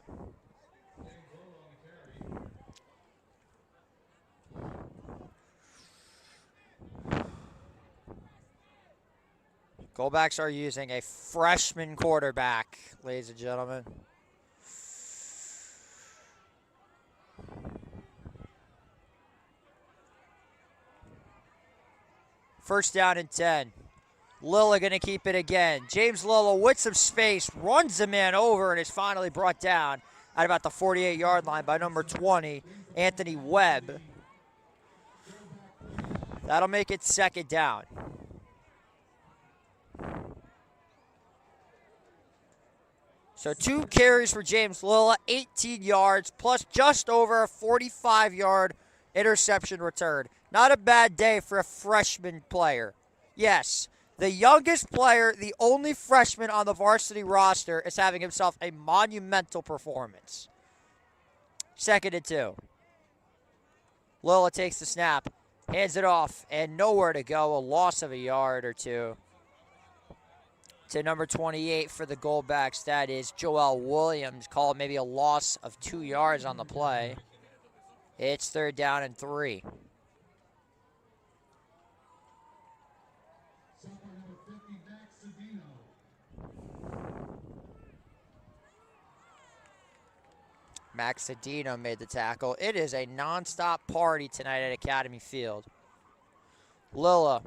Goldbacks are using a freshman quarterback, ladies and gentlemen. First down and 10. Lilla going to keep it again. James Lilla with some space, runs the man over, and is finally brought down at about the 48-yard line by number 20, Anthony Webb. That'll make it second down. So 2 carries for James Lilla, 18 yards, plus just over a 45-yard interception return. Not a bad day for a freshman player. Yes, the youngest player, the only freshman on the varsity roster, is having himself a monumental performance. Second and 2. Lilla takes the snap, hands it off, and nowhere to go. A loss of a yard or two to number 28 for the Goldbacks. That is Joel Williams. Called maybe a loss of 2 yards on the play. It's 3rd down and 3. Sophomore number 50, Max Cedino. Max Cedino made the tackle. It is a nonstop party tonight at Academy Field. Lilla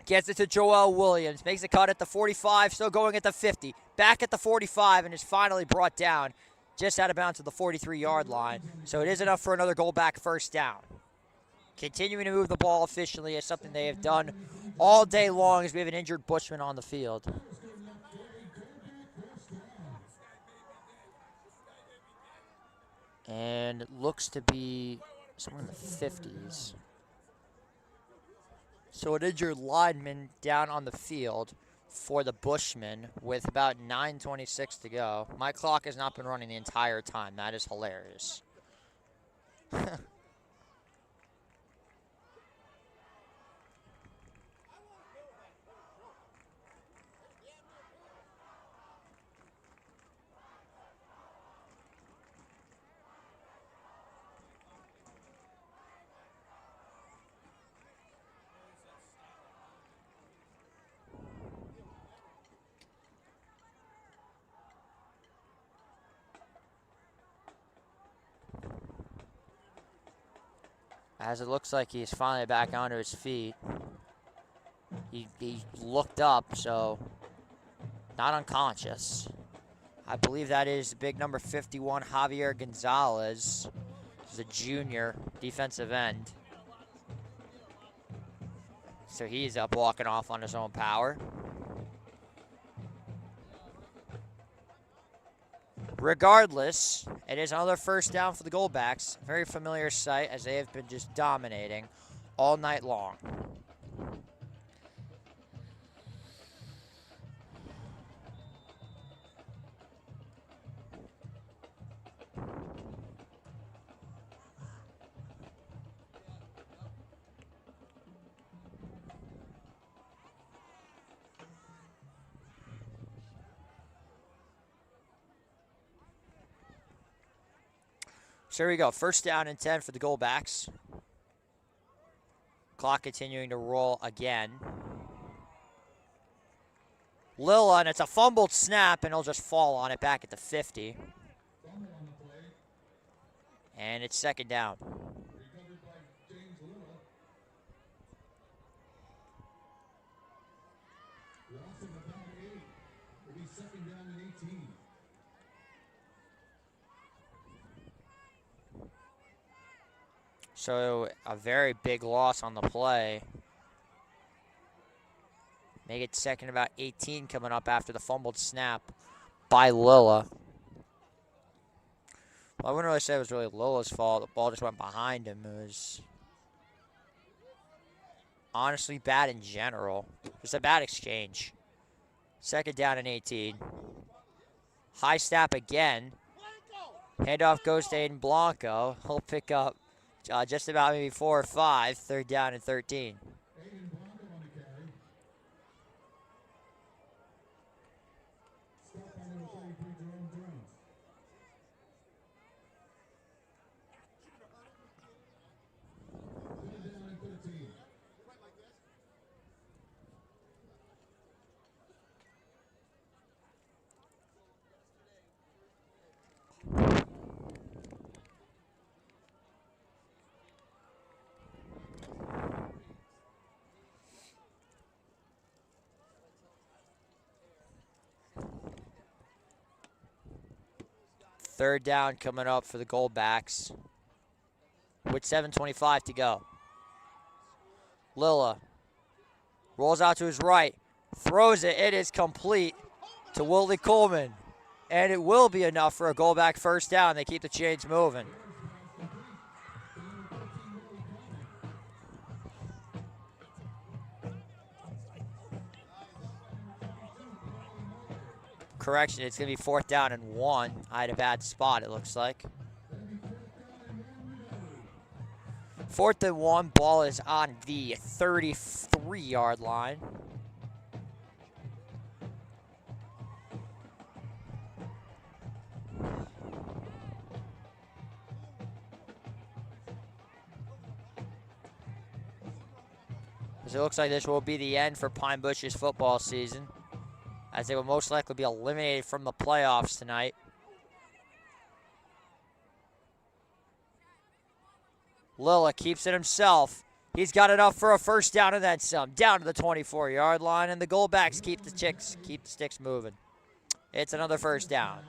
gets it to Joel Williams. Makes a cut at the 45, still going at the 50. Back at the 45 and is finally brought down just out of bounds at the 43-yard line. So it is enough for another goal back 1st down. Continuing to move the ball efficiently is something they have done all day long as we have an injured Bushman on the field. And it looks to be somewhere in the 50s. So an injured lineman down on the field for the Bushmen with about 9:26 to go. My clock has not been running the entire time. That is hilarious. As it looks like he's finally back onto his feet. He looked up, so not unconscious. I believe that is big number 51, Javier Gonzalez. He's a junior defensive end. So he's up walking off on his own power. Regardless, it is another 1st down for the Goldbacks. Very familiar sight as they have been just dominating all night long. So here we go. 1st down and 10 for the Goldbacks. Clock continuing to roll again. Lilla, and it's a fumbled snap, and he'll just fall on it back at the 50. And it's 2nd down. Recovered by James Lilla. Loss of about 8. It'll be 2nd down and 18. So a very big loss on the play. Make it 2nd about 18 coming up after the fumbled snap by Lilla. Well, I wouldn't really say it was really Lilla's fault. The ball just went behind him. It was honestly bad in general. Just a bad exchange. 2nd down and 18. High snap again. Handoff goes to Aiden Blanco. He'll pick up just about maybe 4 or 5. 3rd down and 13. Aiden Blanco on the carry. Stop by number 33, Jerome Jones. Third down and 13. Third down coming up for the Goldbacks with 7:25 to go. Lilla rolls out to his right, throws it. It is complete to Willie Coleman, and it will be enough for a Goldback 1st down. They keep the chains moving. Correction, it's going to be 4th down and 1. I had a bad spot, it looks like. 4th and 1, ball is on the 33-yard line. As it looks like this will be the end for Pine Bush's football season, as they will most likely be eliminated from the playoffs tonight. Lilla keeps it himself. He's got enough for a first down and then some. Down to the 24-yard line, and the goalbacks keep the sticks moving. It's another first down.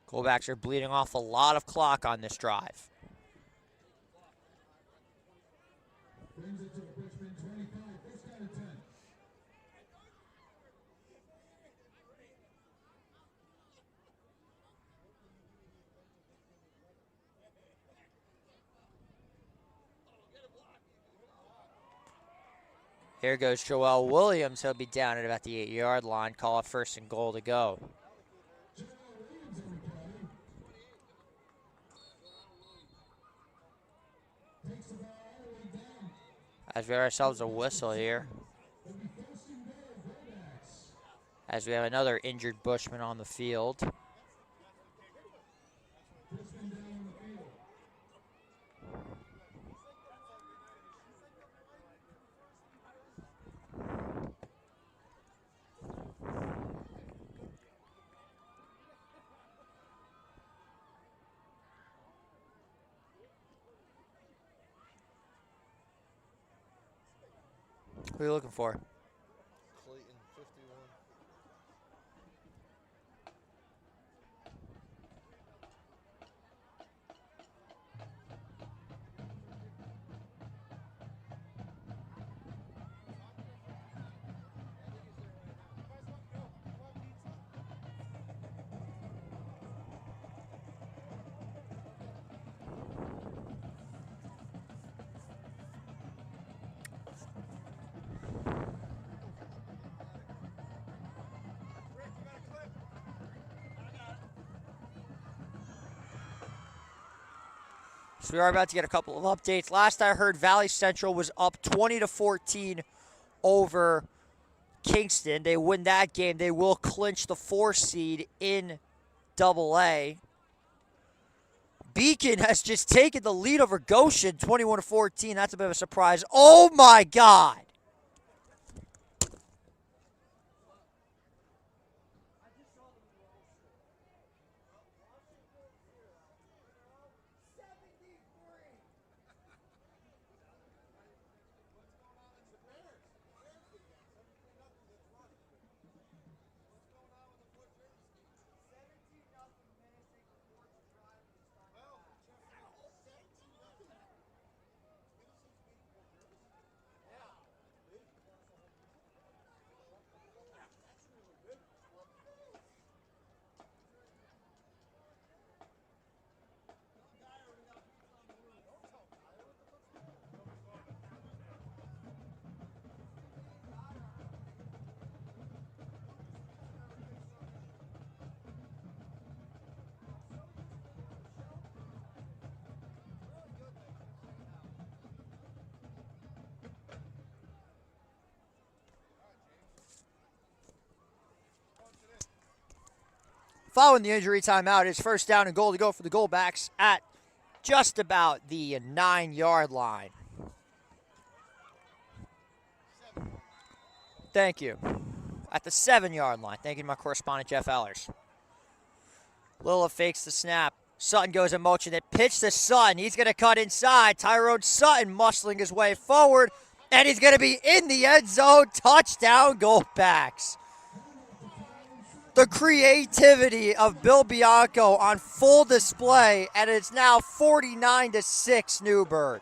Goalbacks are bleeding off a lot of clock on this drive. Brings it to Richmond 25, first down and 10. Here goes Joel Williams. He'll be down at about the 8-yard line. Call it first and goal to go. Joel Williams on the carry. Takes the ball all the way down. As we have ourselves a whistle here. It'll be first and goal, Goldbacks. As we have another injured Bushman on the field. Richmond down on the field. Who are you looking for? Clayton, 51. So we are about to get a couple of updates. Last I heard, Valley Central was up 20-14 over Kingston. They win that game. They will clinch the 4 seed in AA. Beacon has just taken the lead over Goshen, 21-14. That's a bit of a surprise. Oh, my God. Following the injury timeout, it's first down and goal to go for the Goldbacks at just about the 9-yard line. Thank you. At the 7-yard line. Thank you to my correspondent, Jeff Ellers. Lilla fakes the snap. Sutton goes in motion. They pitch to Sutton. He's going to cut inside. Tyrone Sutton muscling his way forward. And he's going to be in the end zone. Touchdown, Goldbacks. The creativity of Bill Bianco on full display, and it's now 49-6 Newburgh.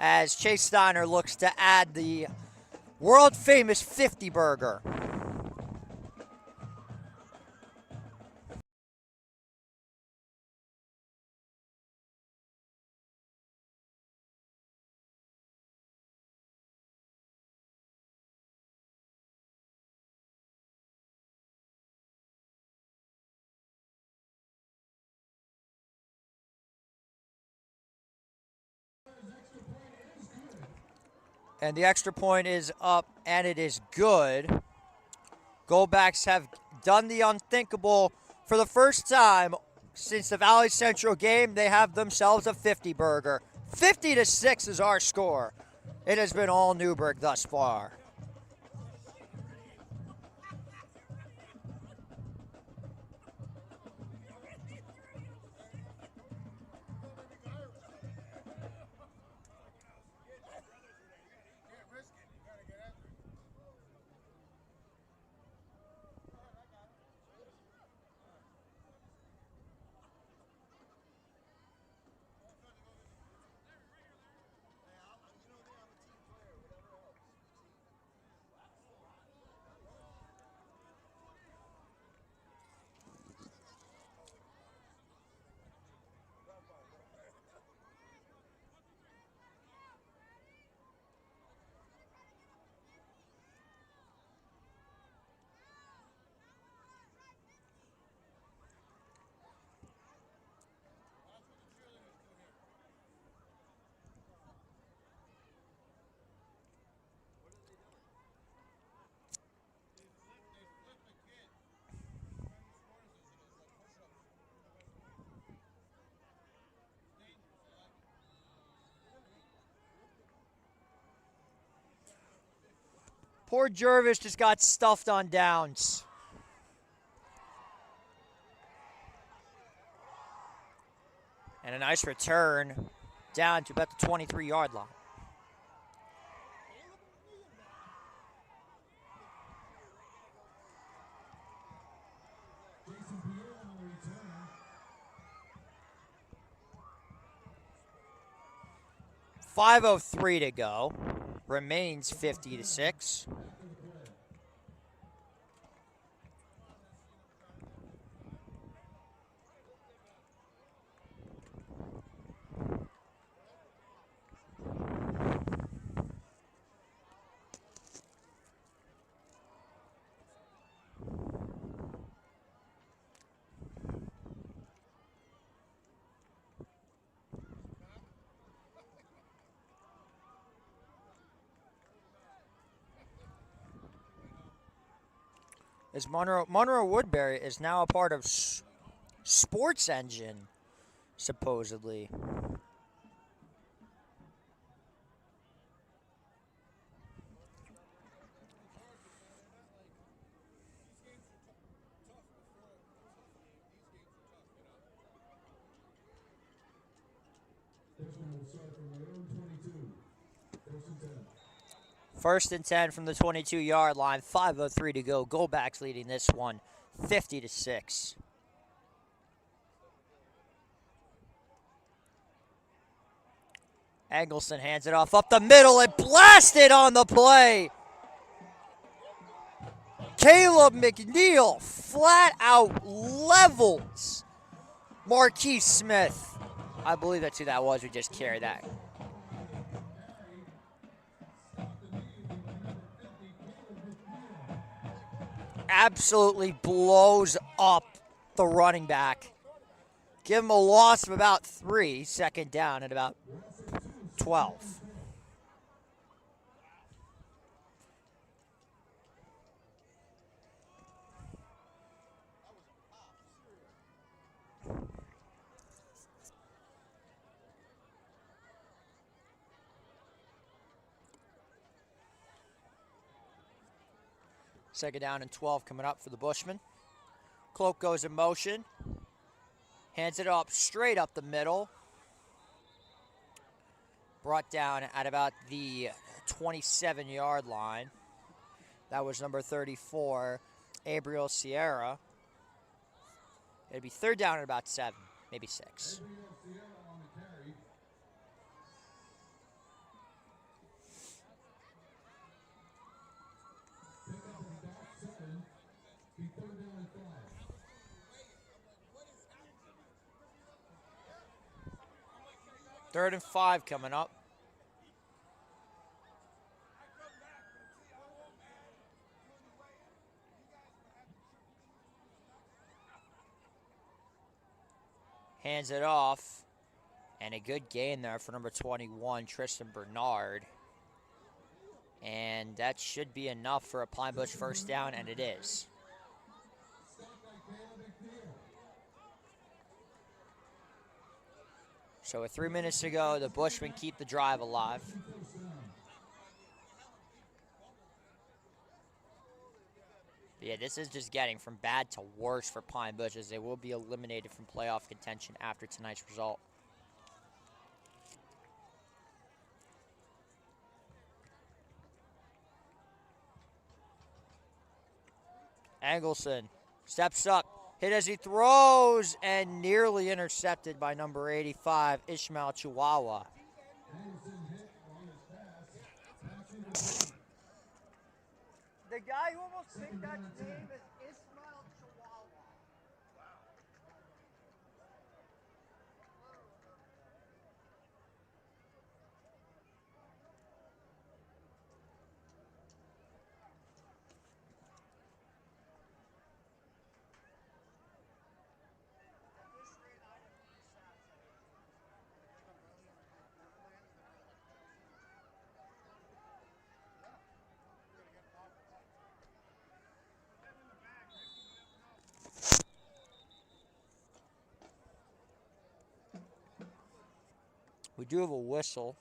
As Chase Steiner looks to add the world-famous 50 burger. And the extra point is up, and it is good. Goldbacks have done the unthinkable For the first time since the Valley Central game, they have themselves a 50 burger. 50-6 is our score. It has been all Newburgh thus far. Poor Jervis just got stuffed on downs. And a nice return down to about the 23-yard line. Jason Pierre on the return. 5:03 to go. Remains 50-6. As Monroe Woodbury is now a part of Sports Engine, supposedly. This one will start from their own 22. First and 10. First and 10 from the 22-yard line. 5:03 to go. Goldbacks leading this one, 50-6. Eggleston hands it off up the middle and blasted on the play. Caleb McNeil flat out levels Marquise Smith. I believe that's who that was. We just carried that. Absolutely blows up the running back. Give him a loss of about 3, second down at about 12. Second down and 12 coming up for the Bushmen. Cloak goes in motion. Hands it up straight up the middle. Brought down at about the 27-yard line. That was number 34, Abriel Sierra. It'd be third down at about 7, maybe 6. Third and 5 coming up. Hands it off. And a good gain there for number 21, Tristan Bernard. And that should be enough for a Pine Bush first down, and it is. So with 3 minutes to go, the Bushmen keep the drive alive. Yeah, this is just getting from bad to worse for Pine Bush, as they will be eliminated from playoff contention after tonight's result. Engelson steps up, hit as he throws, and nearly intercepted by number 85, Ishmael Chihuahua. The guy who almost picked that name is Ishmael Chihuahua. We do have a whistle.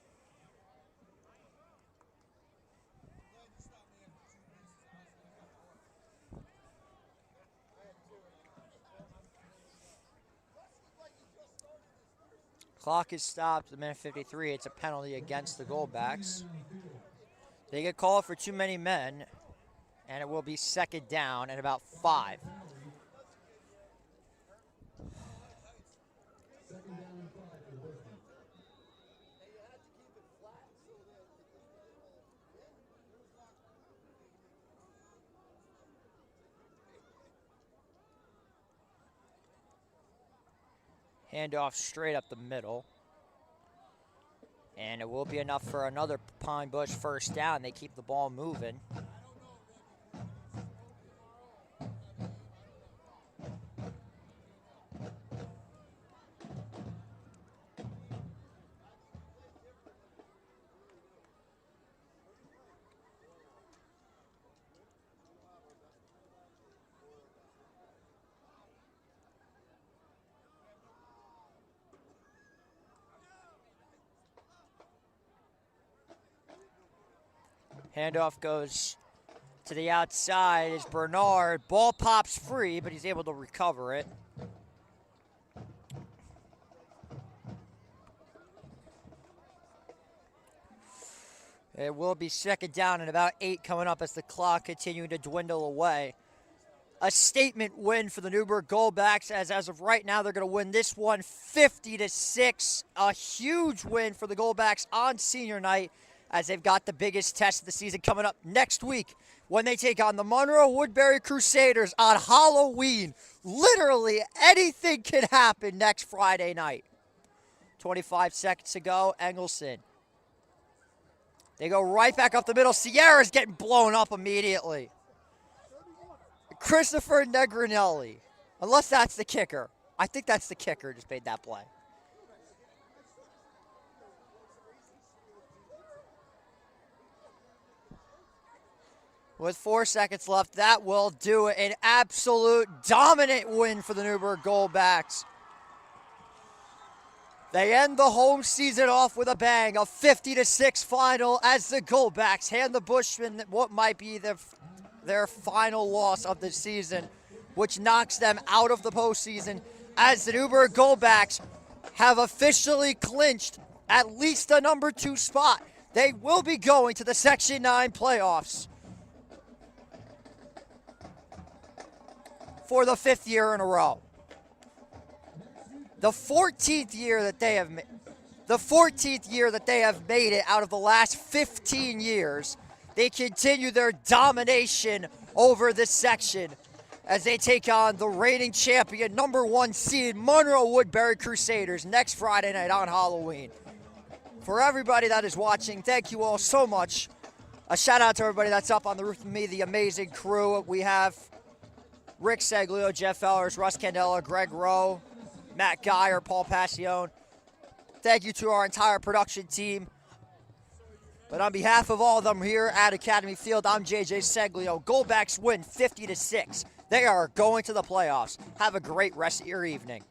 Clock is stopped at minute 53. It's a penalty against the Goldbacks. They get called for too many men, and it will be second down and about 5. Handoff straight up the middle. And it will be enough for another Pine Bush first down. They keep the ball moving. Handoff goes to the outside is Bernard. Ball pops free, but he's able to recover it. It will be second down and about 8 coming up as the clock continuing to dwindle away. A statement win for the Newburgh Goldbacks, as of right now they're going to win this one 50-6. A huge win for the Goldbacks on senior night, as they've got the biggest test of the season coming up next week when they take on the Monroe-Woodbury Crusaders on Halloween. Literally anything can happen next Friday night. 25 seconds to go, Engelson. They go right back up the middle. Sierra's getting blown up immediately. Christopher Negrinelli, unless that's the kicker. I think that's the kicker, just made that play. With 4 seconds left, that will do it. An absolute dominant win for the Newburgh Goldbacks. They end the home season off with a bang, a 50-6 final, as the Goldbacks hand the Bushmen what might be their final loss of the season, which knocks them out of the postseason, as the Newburgh Goldbacks have officially clinched at least the number 2 spot. They will be going to the Section 9 playoffs for the 5th year in a row. The 14th year that they have made it out of the last 15 years. They continue their domination over this section as they take on the reigning champion, number 1 seed Monroe-Woodbury Crusaders next Friday night on Halloween. For everybody that is watching, thank you all so much. A shout out to everybody that's up on the roof with me, the amazing crew. We have Rick Seglio, Jeff Ellers, Russ Candela, Greg Rowe, Matt Geyer, Paul Passione. Thank you to our entire production team. But on behalf of all of them here at Academy Field, I'm JJ Seglio. Goldbacks win 50-6. They are going to the playoffs. Have a great rest of your evening.